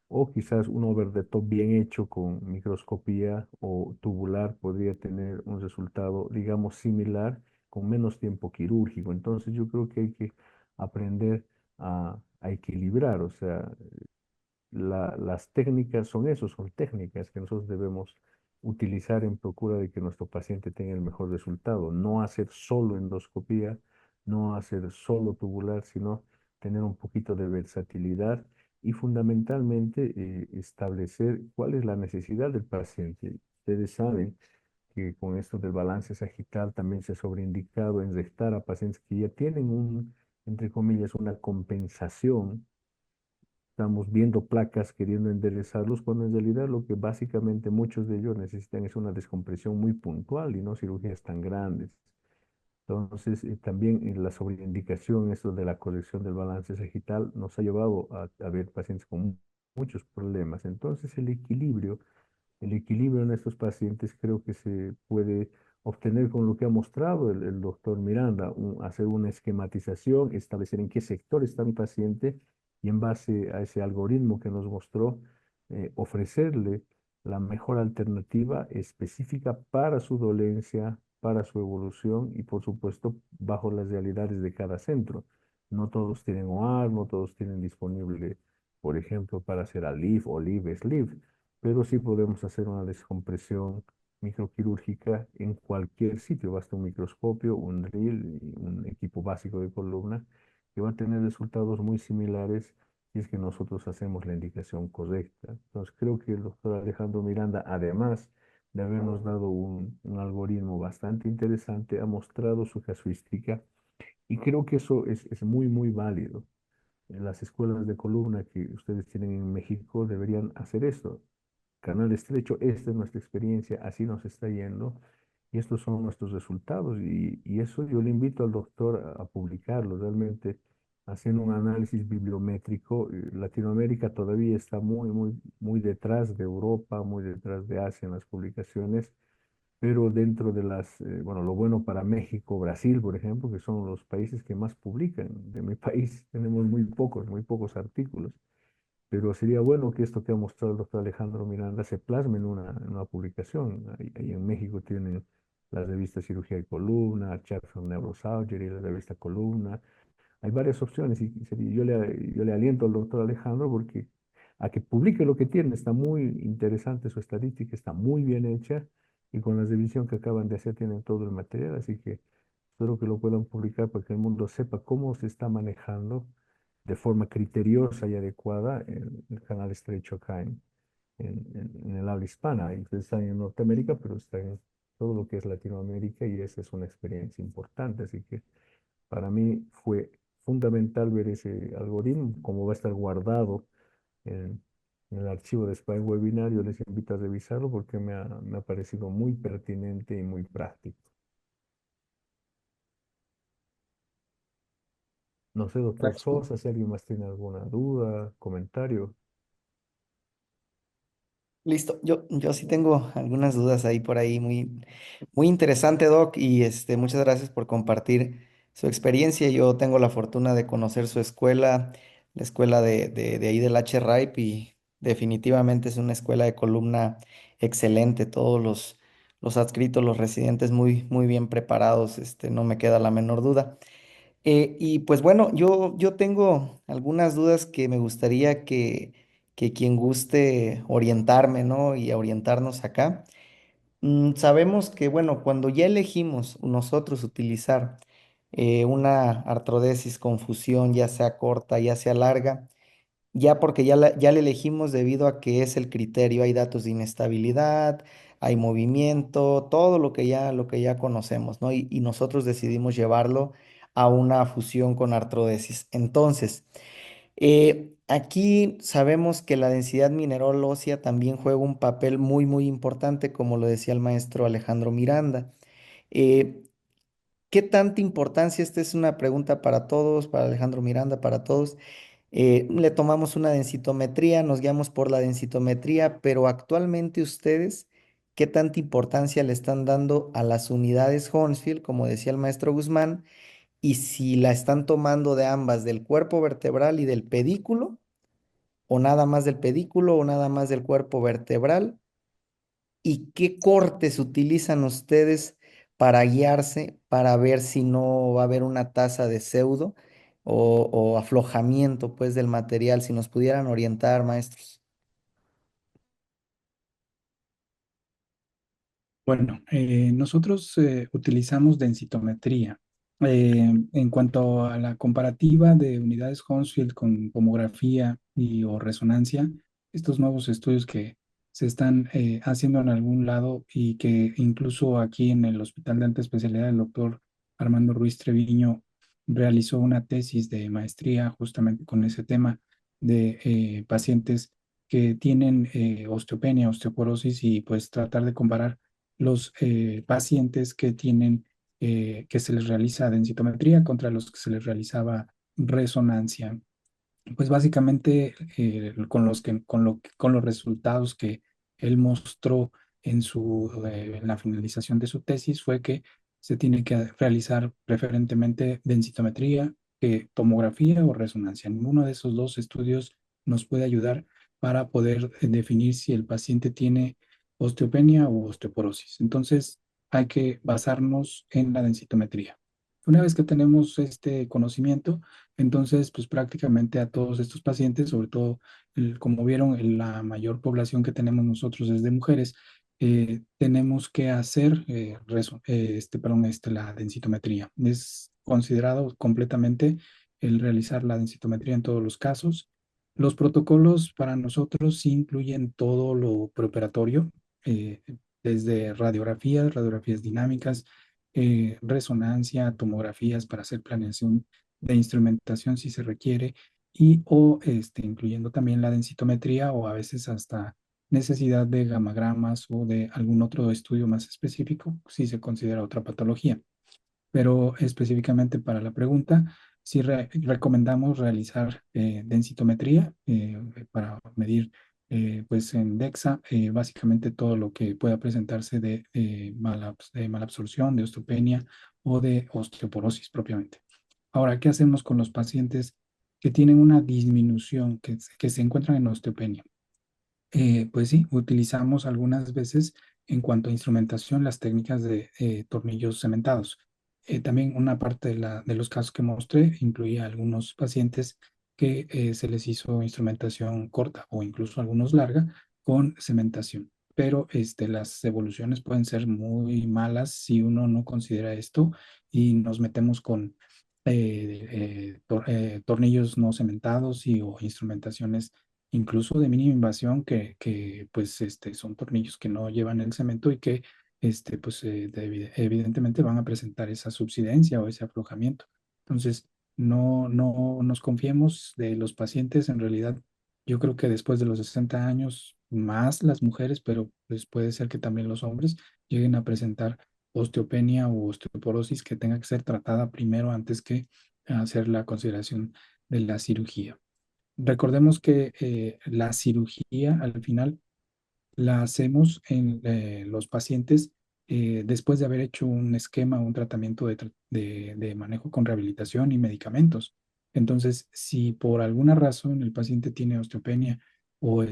o quizás un over the top bien hecho con microscopía o tubular podría tener un resultado, digamos, similar con menos tiempo quirúrgico. Entonces yo creo que hay que aprender a equilibrar, o sea, las técnicas son eso, son técnicas que nosotros debemos utilizar en procura de que nuestro paciente tenga el mejor resultado. No hacer solo endoscopía, no hacer solo tubular, sino tener un poquito de versatilidad y fundamentalmente establecer cuál es la necesidad del paciente. Ustedes saben que con esto del balance sagital también se ha sobreindicado en rectar a pacientes que ya tienen entre comillas, una compensación. Estamos viendo placas queriendo enderezarlos, cuando en realidad lo que básicamente muchos de ellos necesitan es una descompresión muy puntual y no cirugías tan grandes. Entonces, también en la sobreindicación, esto de la corrección del balance sagital, nos ha llevado a ver pacientes con muchos problemas. Entonces, el equilibrio en estos pacientes creo que se puede obtener con lo que ha mostrado el doctor Miranda, hacer una esquematización, establecer en qué sector está mi paciente, y en base a ese algoritmo que nos mostró, ofrecerle la mejor alternativa específica para su dolencia, para su evolución y por supuesto bajo las realidades de cada centro. No todos tienen OAR, no todos tienen disponible, por ejemplo, para hacer ALIF o LIV, pero sí podemos hacer una descompresión microquirúrgica en cualquier sitio. Basta un microscopio, un drill y un equipo básico de columna, que va a tener resultados muy similares si es que nosotros hacemos la indicación correcta. Entonces creo que el doctor Alejandro Miranda, además de habernos dado un algoritmo bastante interesante, ha mostrado su casuística y creo que eso es muy, muy válido. Las escuelas de columna que ustedes tienen en México deberían hacer esto. Canal estrecho, esta es nuestra experiencia, así nos está yendo y estos son nuestros resultados. Y eso yo le invito al doctor a publicarlo, realmente haciendo un análisis bibliométrico. Latinoamérica todavía está muy, muy, muy detrás de Europa, muy detrás de Asia en las publicaciones, pero dentro de bueno, lo bueno para México, Brasil, por ejemplo, que son los países que más publican. De mi país tenemos muy pocos artículos. Pero sería bueno que esto que ha mostrado el doctor Alejandro Miranda se plasme en una publicación. Ahí en México tienen la revista Cirugía de Columna, Charts on Neurosurgery, la revista Columna. Hay varias opciones y yo le aliento al doctor Alejandro porque a que publique lo que tiene. Está muy interesante su estadística, está muy bien hecha y con la revisión que acaban de hacer tienen todo el material, así que espero que lo puedan publicar para que el mundo sepa cómo se está manejando de forma criteriosa y adecuada el canal estrecho acá en el habla hispana. Y ustedes están en Norteamérica, pero está en todo lo que es Latinoamérica y esa es una experiencia importante. Así que para mí fue fundamental ver ese algoritmo, cómo va a estar guardado en el archivo de Spine Webinar. Yo les invito a revisarlo porque me ha parecido muy pertinente y muy práctico. No sé, doctor Gracias. Sosa, si alguien más tiene alguna duda, comentario. Listo, yo sí tengo algunas dudas ahí por ahí, muy interesante, Doc, y muchas gracias por compartir su experiencia. Yo tengo la fortuna de conocer su escuela, la escuela de ahí del H-RIPE, y definitivamente es una escuela de columna excelente. Todos los adscritos, los residentes muy bien preparados, no me queda la menor duda. Y pues bueno, yo tengo algunas dudas que me gustaría que quien guste orientarme, ¿no? Y a orientarnos acá. Sabemos que, bueno, cuando ya elegimos nosotros utilizar una artrodesis con fusión, ya sea corta, ya sea larga, ya porque ya la elegimos debido a que es el criterio, hay datos de inestabilidad, hay movimiento, todo lo que ya conocemos, ¿no? Y nosotros decidimos llevarlo a una fusión con artrodesis. Entonces, aquí sabemos que la densidad mineral ósea también juega un papel muy importante, como lo decía el maestro Alejandro Miranda. Eh, ¿Qué tanta importancia? Esta es una pregunta para todos, para Alejandro Miranda, para todos. Le tomamos una densitometría, nos guiamos por la densitometría, pero actualmente ustedes, ¿qué tanta importancia le están dando a las unidades Hounsfield, como decía el maestro Guzmán, y si la están tomando de ambas, del cuerpo vertebral y del pedículo, o nada más del pedículo, o nada más del cuerpo vertebral? ¿Y qué cortes utilizan ustedes para guiarse, para ver si no va a haber una tasa de pseudo o aflojamiento pues del material? Si nos pudieran orientar, maestros. Bueno, nosotros utilizamos densitometría. En cuanto a la comparativa de unidades Hounsfield con tomografía o resonancia, estos nuevos estudios que se están haciendo en algún lado y que incluso aquí en el Hospital de Alta Especialidad el doctor Armando Ruiz Treviño realizó una tesis de maestría justamente con ese tema de pacientes que tienen osteopenia, osteoporosis y pues tratar de comparar los pacientes que tienen, que se les realiza densitometría contra los que se les realizaba resonancia. Pues básicamente con los resultados que él mostró en la finalización de su tesis fue que se tiene que realizar preferentemente densitometría que tomografía o resonancia. Ninguno de esos dos estudios nos puede ayudar para poder definir si el paciente tiene osteopenia o osteoporosis. Entonces, hay que basarnos en la densitometría. Una vez que tenemos este conocimiento, entonces, pues prácticamente a todos estos pacientes, sobre todo, como vieron, la mayor población que tenemos nosotros es de mujeres, tenemos que hacer la densitometría. Es considerado completamente el realizar la densitometría en todos los casos. Los protocolos para nosotros sí incluyen todo lo preoperatorio, desde radiografías dinámicas, resonancia, tomografías para hacer planeación de instrumentación si se requiere, y o incluyendo también la densitometría o a veces hasta necesidad de gamagramas o de algún otro estudio más específico si se considera otra patología. Pero específicamente para la pregunta, sí recomendamos realizar densitometría para medir pues en DEXA básicamente todo lo que pueda presentarse de malabsorción, de osteopenia o de osteoporosis propiamente. Ahora, ¿qué hacemos con los pacientes que tienen una disminución, que se encuentran en osteopenia? Pues sí, utilizamos algunas veces en cuanto a instrumentación las técnicas de tornillos cementados. También una parte de los casos que mostré incluía algunos pacientes que se les hizo instrumentación corta o incluso algunos larga con cementación. Pero las evoluciones pueden ser muy malas si uno no considera esto y nos metemos con tornillos no cementados o instrumentaciones incluso de mínima invasión que pues son tornillos que no llevan el cemento y que pues evidentemente van a presentar esa subsidencia o ese aflojamiento. Entonces, no nos confiemos de los pacientes. En realidad, yo creo que después de los 60 años, más las mujeres, pero pues puede ser que también los hombres lleguen a presentar osteopenia o osteoporosis que tenga que ser tratada primero antes que hacer la consideración de la cirugía. Recordemos que la cirugía al final la hacemos en los pacientes después de haber hecho un esquema, un tratamiento de manejo con rehabilitación y medicamentos. Entonces, si por alguna razón el paciente tiene osteopenia o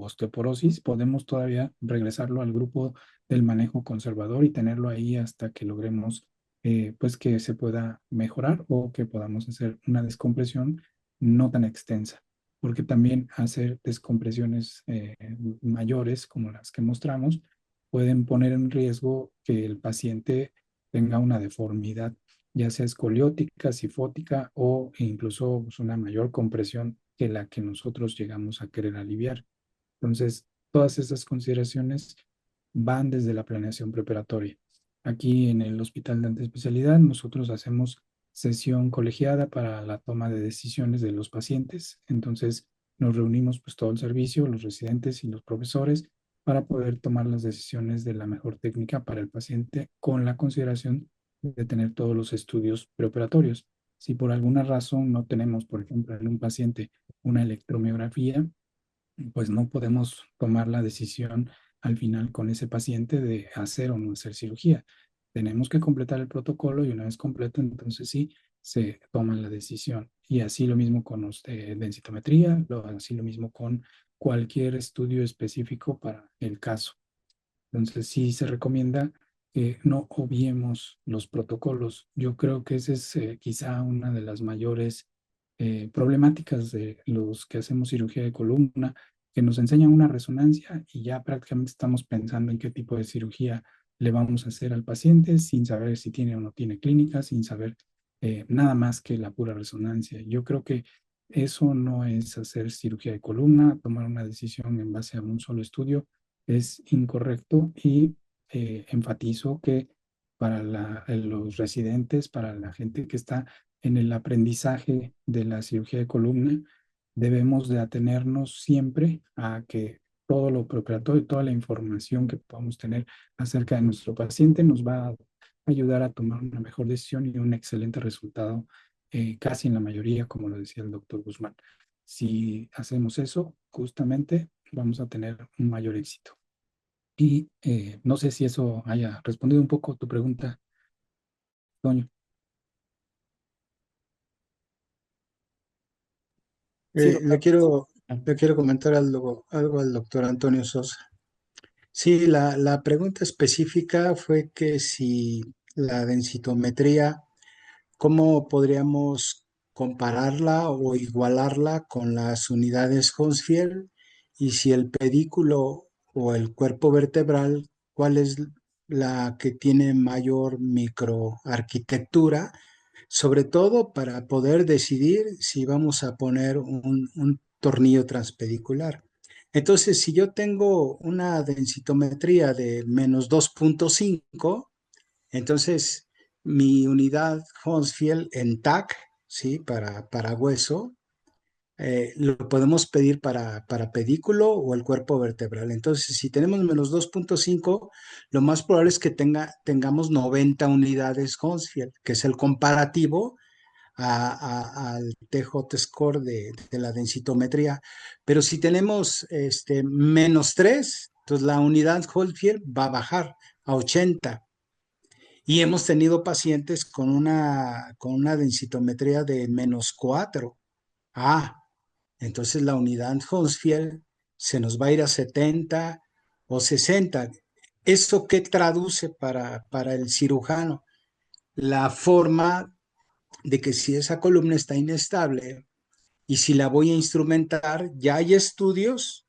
osteoporosis, podemos todavía regresarlo al grupo del manejo conservador y tenerlo ahí hasta que logremos pues que se pueda mejorar o que podamos hacer una descompresión no tan extensa, porque también hacer descompresiones mayores como las que mostramos pueden poner en riesgo que el paciente tenga una deformidad, ya sea escoliótica, sifótica o incluso pues, una mayor compresión que la que nosotros llegamos a querer aliviar. Entonces, todas esas consideraciones van desde la planeación preparatoria. Aquí en el Hospital de Alta Especialidad nosotros hacemos sesión colegiada para la toma de decisiones de los pacientes. Entonces, nos reunimos pues todo el servicio, los residentes y los profesores para poder tomar las decisiones de la mejor técnica para el paciente con la consideración de tener todos los estudios preoperatorios. Si por alguna razón no tenemos, por ejemplo, en un paciente una electromiografía, pues no podemos tomar la decisión al final con ese paciente de hacer o no hacer cirugía. Tenemos que completar el protocolo y una vez completo, entonces sí, se toma la decisión. Y así lo mismo con densitometría, así lo mismo con cualquier estudio específico para el caso. Entonces sí se recomienda que no obviemos los protocolos. Yo creo que esa es quizá una de las mayores problemáticas de los que hacemos cirugía de columna, que nos enseñan una resonancia y ya prácticamente estamos pensando en qué tipo de cirugía le vamos a hacer al paciente sin saber si tiene o no tiene clínica, sin saber nada más que la pura resonancia. Yo creo que eso no es hacer cirugía de columna, tomar una decisión en base a un solo estudio es incorrecto y enfatizo que para los residentes, para la gente que está en el aprendizaje de la cirugía de columna, debemos de atenernos siempre a que todo lo preparatorio, toda la información que podamos tener acerca de nuestro paciente nos va a ayudar a tomar una mejor decisión y un excelente resultado, casi en la mayoría, como lo decía el doctor Guzmán. Si hacemos eso, justamente vamos a tener un mayor éxito. Y no sé si eso haya respondido un poco tu pregunta, Toño. Sí, Le doctor. quiero, Ah, le quiero comentar algo al doctor Antonio Sosa. Sí, la pregunta específica fue que si la densitometría, ¿cómo podríamos compararla o igualarla con las unidades Hounsfield? Y si el pedículo o el cuerpo vertebral, ¿cuál es la que tiene mayor microarquitectura? Sobre todo para poder decidir si vamos a poner un tornillo transpedicular. Entonces, si yo tengo una densitometría de menos 2.5, entonces mi unidad Hounsfield en TAC, ¿sí? Para hueso, lo podemos pedir para pedículo o el cuerpo vertebral. Entonces, si tenemos menos 2.5, lo más probable es que tengamos 90 unidades Hounsfield, que es el comparativo al TJ score de la densitometría. Pero si tenemos menos 3, entonces la unidad Hounsfield va a bajar a 80. Y hemos tenido pacientes con una densitometría de menos 4. Entonces la unidad Hounsfield se nos va a ir a 70 o 60. ¿Eso qué traduce para el cirujano? La forma de que si esa columna está inestable y si la voy a instrumentar, ya hay estudios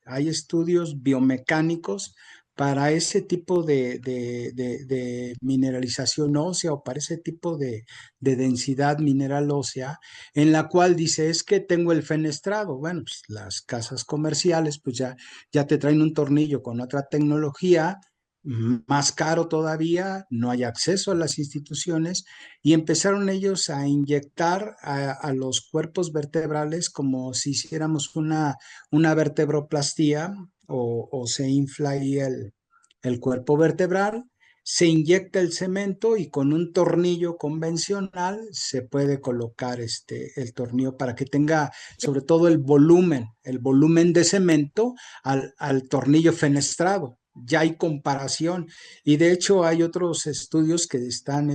biomecánicos para ese tipo de mineralización ósea o para ese tipo de densidad mineral ósea, en la cual dice, es que tengo el fenestrado. Bueno, pues las casas comerciales pues ya te traen un tornillo con otra tecnología, más caro todavía, no hay acceso a las instituciones y empezaron ellos a inyectar a los cuerpos vertebrales como si hiciéramos una vertebroplastía o se infla ahí el cuerpo vertebral, se inyecta el cemento y con un tornillo convencional se puede colocar el tornillo para que tenga sobre todo el volumen de cemento al tornillo fenestrado. Ya hay comparación y de hecho hay otros estudios que están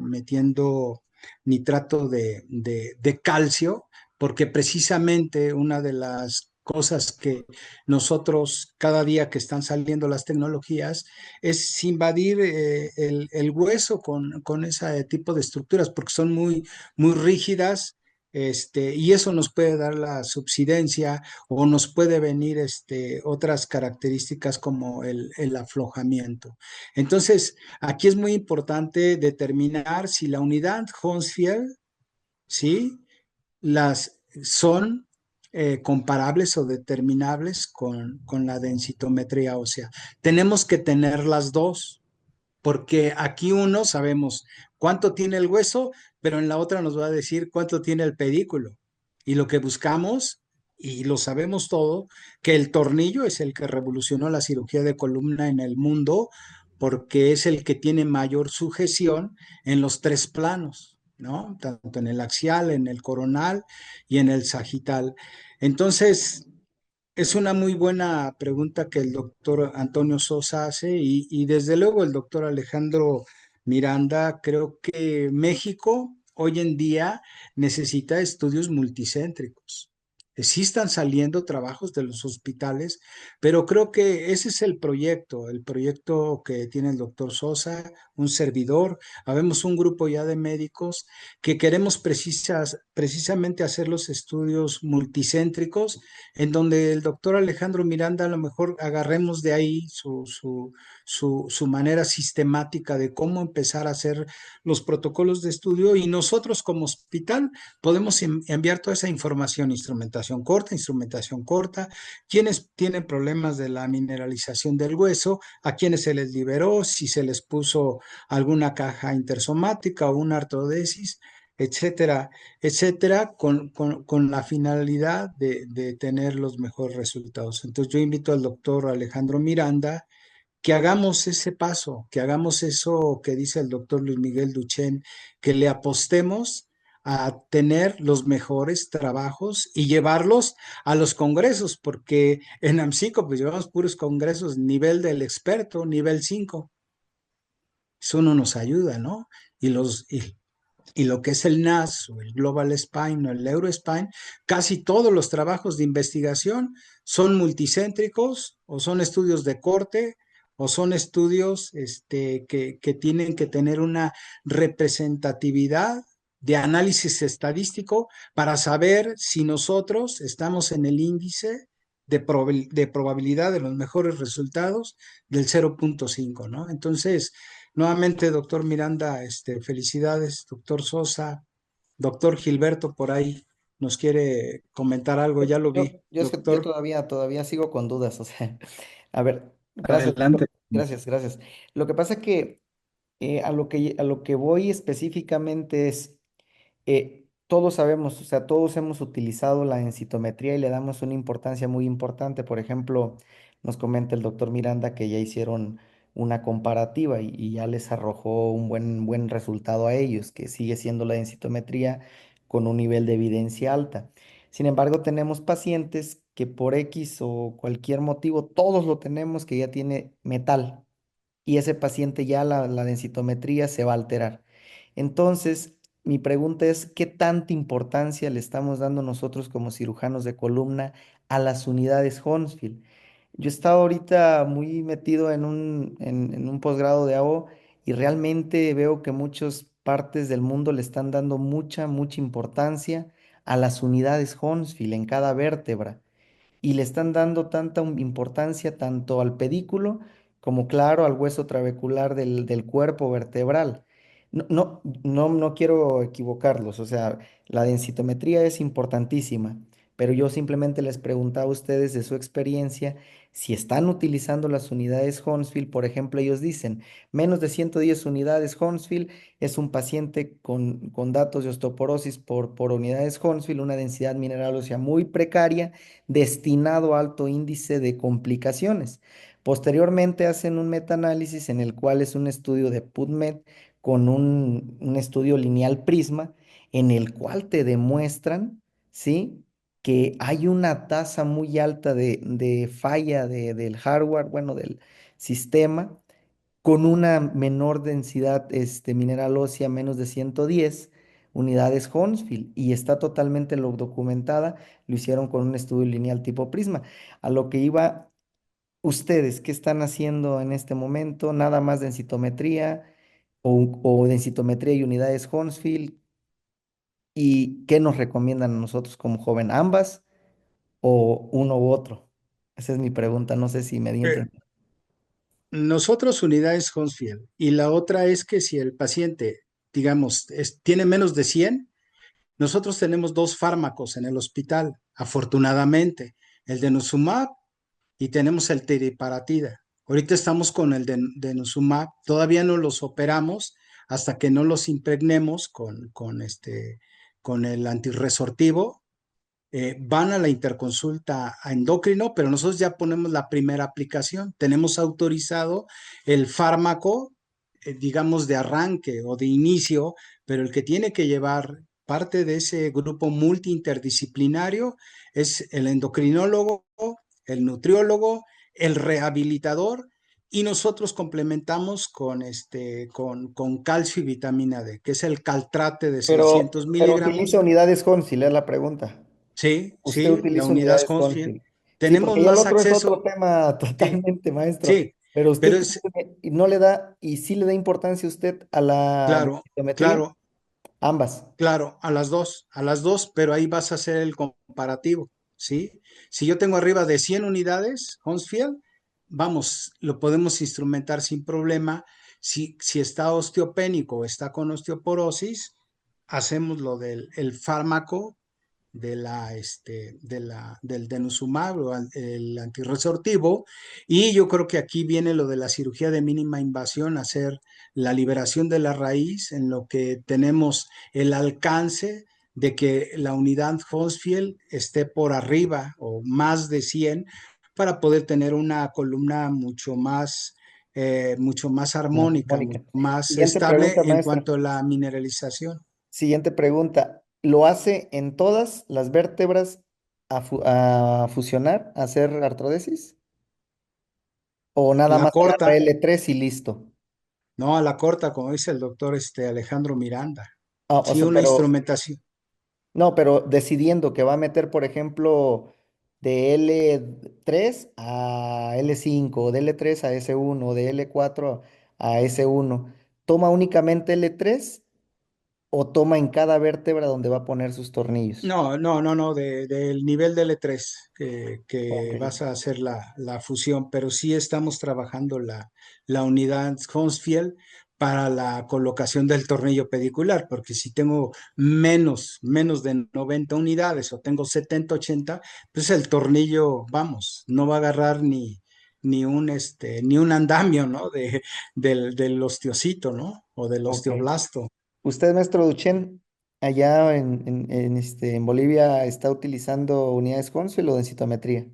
metiendo nitrato de calcio, porque precisamente una de las cosas que nosotros cada día que están saliendo las tecnologías es invadir el hueso con ese tipo de estructuras, porque son muy rígidas. Y eso nos puede dar la subsidencia o nos puede venir otras características como el aflojamiento. Entonces, aquí es muy importante determinar si la unidad Hounsfield, ¿sí? Las son comparables o determinables con la densitometría ósea. Tenemos que tener las dos, porque aquí uno sabemos cuánto tiene el hueso, pero en la otra nos va a decir cuánto tiene el pedículo. Y lo que buscamos, y lo sabemos todo, que el tornillo es el que revolucionó la cirugía de columna en el mundo, porque es el que tiene mayor sujeción en los tres planos, ¿no? Tanto en el axial, en el coronal y en el sagital. Entonces, es una muy buena pregunta que el doctor Antonio Sosa hace y desde luego el doctor Alejandro Miranda, creo que México hoy en día necesita estudios multicéntricos. Sí están saliendo trabajos de los hospitales, pero creo que ese es el proyecto que tiene el doctor Sosa, un servidor. Habemos un grupo ya de médicos que queremos precisamente hacer los estudios multicéntricos en donde el doctor Alejandro Miranda a lo mejor agarremos de ahí su manera sistemática de cómo empezar a hacer los protocolos de estudio y nosotros como hospital podemos enviar toda esa información, instrumentación corta, quienes tienen problemas de la mineralización del hueso, a quienes se les liberó, si se les puso alguna caja intersomática o una artrodesis, etcétera, etcétera, con la finalidad de tener los mejores resultados. Entonces yo invito al doctor Alejandro Miranda que hagamos ese paso, que hagamos eso que dice el doctor Luis Miguel Duchén, que le apostemos a tener los mejores trabajos y llevarlos a los congresos, porque en AMSICO pues llevamos puros congresos, nivel del experto, nivel 5. Eso no nos ayuda, ¿no? Y lo que es el NAS o el Global Spine o el EuroSpine, casi todos los trabajos de investigación son multicéntricos o son estudios de corte o son estudios que tienen que tener una representatividad de análisis estadístico para saber si nosotros estamos en el índice de probabilidad de los mejores resultados del 0.5, ¿no? Entonces, nuevamente, doctor Miranda, felicidades, doctor Sosa, doctor Gilberto, por ahí nos quiere comentar algo, ya lo vi, Es que yo doctor. todavía sigo con dudas, o sea, a ver, gracias, Adelante. gracias. Lo que pasa que a lo que voy específicamente es, todos sabemos, o sea, todos hemos utilizado la densitometría y le damos una importancia muy importante. Por ejemplo, nos comenta el doctor Miranda que ya hicieron una comparativa y ya les arrojó un buen resultado a ellos, que sigue siendo la densitometría con un nivel de evidencia alta. Sin embargo, tenemos pacientes que por X o cualquier motivo, todos lo tenemos, que ya tiene metal y ese paciente ya la densitometría se va a alterar. Entonces, mi pregunta es, ¿qué tanta importancia le estamos dando nosotros como cirujanos de columna a las unidades Hounsfield? Yo he estado ahorita muy metido en un posgrado de AO y realmente veo que muchas partes del mundo le están dando mucha importancia a las unidades Hounsfield en cada vértebra y le están dando tanta importancia tanto al pedículo como, claro, al hueso trabecular del cuerpo vertebral. No quiero equivocarlos, o sea, la densitometría es importantísima, pero yo simplemente les preguntaba a ustedes de su experiencia si están utilizando las unidades Hounsfield. Por ejemplo, ellos dicen, menos de 110 unidades Hounsfield es un paciente con datos de osteoporosis por unidades Hounsfield, una densidad mineral ósea muy precaria, destinado a alto índice de complicaciones. Posteriormente hacen un metaanálisis en el cual es un estudio de PubMed con un estudio lineal Prisma, en el cual te demuestran, ¿sí? Que hay una tasa muy alta de falla del hardware, bueno, del sistema, con una menor densidad mineral ósea, menos de 110 unidades Hounsfield, y está totalmente lo documentada, lo hicieron con un estudio lineal tipo Prisma. A lo que iba, ustedes, ¿qué están haciendo en este momento? ¿Nada más densitometría o densitometría y unidades Hounsfield? ¿Y qué nos recomiendan a nosotros como joven? ¿Ambas o uno u otro? Esa es mi pregunta, no sé si me di a Eh, entender. Nosotros unidades Hounsfield y la otra es que si el paciente, digamos, tiene menos de 100, nosotros tenemos dos fármacos en el hospital, afortunadamente, el denosumab y tenemos el teriparatida. Ahorita estamos con el denosumab, todavía no los operamos hasta que no los impregnemos con el antirresortivo. Van a la interconsulta a endocrino, pero nosotros ya ponemos la primera aplicación. Tenemos autorizado el fármaco, digamos, de arranque o de inicio, pero el que tiene que llevar parte de ese grupo multiinterdisciplinario es el endocrinólogo, el nutriólogo, el rehabilitador, y nosotros complementamos con calcio y vitamina D, que es el caltrate de 600 Pero utiliza miligramos. unidades Hounsfield, es la pregunta. Sí, Usted sí, la utiliza unidad unidades Hounsfield. Hounsfield. Sí, Tenemos porque ya el más otro es otro acceso, tema sí, totalmente, maestro. sí, Pero pero usted es, y no le da, y sí le da importancia a usted a la claro, densitometría, claro, ambas. claro, a las dos, pero ahí vas a hacer el comparativo, ¿sí? Si yo tengo arriba de 100 unidades Hounsfield, vamos, lo podemos instrumentar sin problema. Si está osteopénico o está con osteoporosis, hacemos lo del el fármaco del denosumab o el antirresortivo. Y yo creo que aquí viene lo de la cirugía de mínima invasión, hacer la liberación de la raíz, en lo que tenemos el alcance de que la unidad Hounsfield esté por arriba o más de 100 para poder tener una columna mucho más armónica, mucho Mónica. más Siguiente estable pregunta, en maestra. cuanto a la mineralización. Siguiente pregunta. ¿Lo hace en todas las vértebras a fusionar, a hacer artrodesis? ¿O A nada la más corta, agarra L3 y listo? no, a la corta, como dice el doctor Alejandro Miranda. Ah, o Sí, sea, una instrumentación. no, pero decidiendo que va a meter, por ejemplo, de L3 a L5, o de L3 a S1, o de L4 a S1, ¿toma únicamente L3 o toma en cada vértebra donde va a poner sus tornillos? No, no, no, no, del nivel de L3 Ok. que vas a hacer la fusión, pero sí estamos trabajando la unidad Hounsfield para la colocación del tornillo pedicular, porque si tengo menos de 90 unidades o tengo 70, 80, pues el tornillo, vamos, no va a agarrar ni un andamio, ¿no? Del osteocito, ¿no? O del Ok. osteoblasto. ¿Usted, maestro Duchenne, allá en Bolivia está utilizando unidades Hounsfield o densitometría?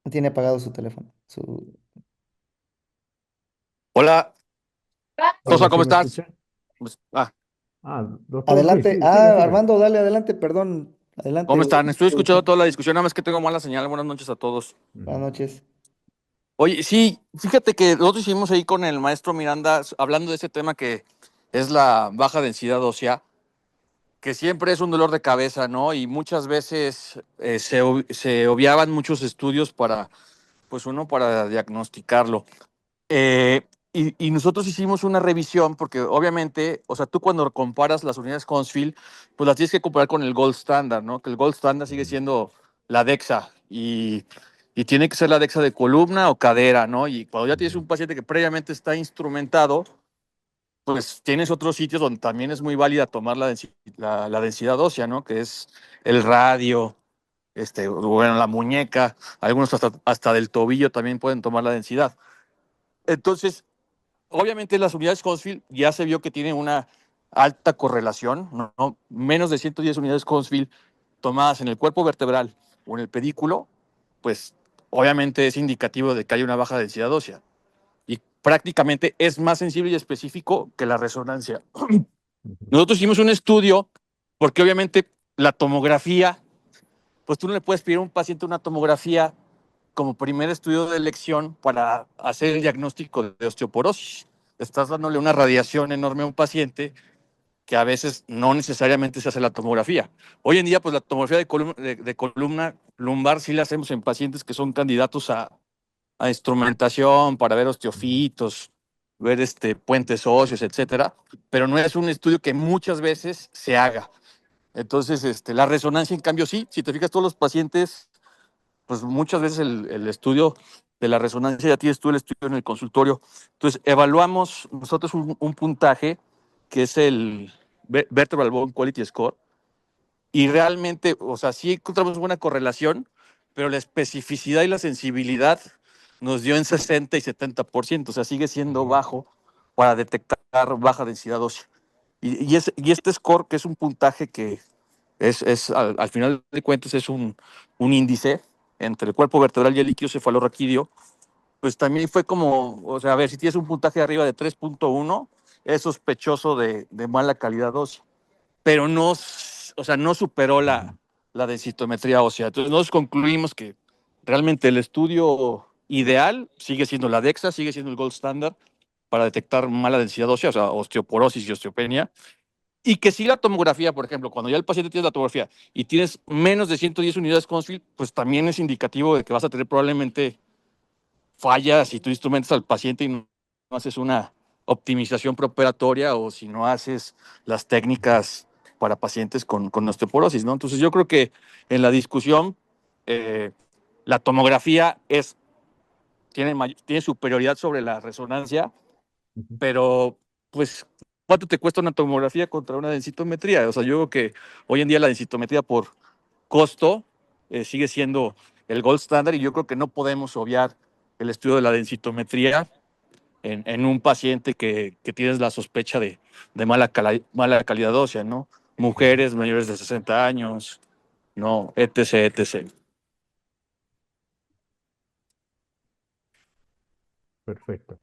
Tiene apagado su teléfono. Hola, Tosa, Hola, ¿sí ¿cómo me estás? escucha? Pues, Doctor Ruiz, Adelante. sí, siga, Ah, siga. Armando, dale, adelante, perdón. ¿Cómo Adelante, están? Estoy maestro escuchando Duchenne. toda la discusión, nada más que tengo mala señal. Buenas noches a todos. Buenas Ujú. noches. Oye, sí, fíjate que nosotros hicimos ahí con el maestro Miranda, hablando de ese tema que es la baja densidad ósea, que siempre es un dolor de cabeza, ¿no? Y muchas veces se obviaban muchos estudios para, pues uno, para diagnosticarlo. Eh, y nosotros hicimos una revisión porque obviamente, o sea, tú cuando comparas las unidades Hounsfield, pues las tienes que comparar con el Gold Standard, ¿no? Que el Gold Standard sigue siendo la DEXA y tiene que ser la DEXA de columna o cadera, ¿no? Y cuando ya tienes un paciente que previamente está instrumentado, pues tienes otros sitios donde también es muy válida tomar la densidad ósea, ¿no? Que es el radio, bueno, la muñeca, algunos hasta del tobillo también pueden tomar la densidad. Entonces, obviamente las unidades Hounsfield ya se vio que tienen una alta correlación, ¿no? ¿No? Menos de 110 unidades Hounsfield tomadas en el cuerpo vertebral o en el pedículo, pues obviamente es indicativo de que hay una baja densidad ósea y prácticamente es más sensible y específico que la resonancia. Ujú. Nosotros hicimos un estudio porque obviamente la tomografía, pues tú no le puedes pedir a un paciente una tomografía como primer estudio de elección para hacer el diagnóstico de osteoporosis. Estás dándole una radiación enorme a un paciente que a veces no necesariamente se hace la tomografía. Hoy en día, pues la tomografía de columna lumbar sí la hacemos en pacientes que son candidatos a instrumentación para ver osteofitos, ver puentes óseos, etcétera, pero no es un estudio que muchas veces se haga. Entonces, la resonancia, en cambio, sí. Si te fijas, todos los pacientes pues muchas veces el estudio de la resonancia, ya tienes tú el estudio en el consultorio. Entonces, evaluamos nosotros un puntaje que es el Vertebral Bone Quality Score, y realmente, o sea, sí encontramos buena correlación, pero la especificidad y la sensibilidad nos dio en 60 y 70%, o sea, sigue siendo bajo para detectar baja densidad ósea. Y este score, que es un puntaje que al final de cuentas es un índice entre el cuerpo vertebral y el líquido cefalorraquídeo, pues también fue como, o sea, a ver, si tienes un puntaje arriba de 3.1, es sospechoso de mala calidad ósea, pero no, o sea, no superó la densitometría ósea. Entonces nosotros concluimos que realmente el estudio ideal sigue siendo la DEXA, sigue siendo el gold standard para detectar mala densidad ósea, o sea, osteoporosis y osteopenia, y que si la tomografía, por ejemplo, cuando ya el paciente tiene la tomografía y tienes menos de 110 unidades Hounsfield, pues también es indicativo de que vas a tener probablemente fallas si tú instrumentas al paciente y no haces una optimización preoperatoria o si no haces las técnicas para pacientes con osteoporosis, ¿no? Entonces yo creo que en la discusión eh, la tomografía tiene superioridad sobre la resonancia, Ujú. pero pues, ¿cuánto te cuesta una tomografía contra una densitometría? O sea, yo creo que hoy en día la densitometría por costo sigue siendo el gold standard y yo creo que no podemos obviar el estudio de la densitometría en un paciente que tienes la sospecha de mala calidad ósea, ¿no? Mujeres mayores de 60 años, no, etc., etc. Perfecto.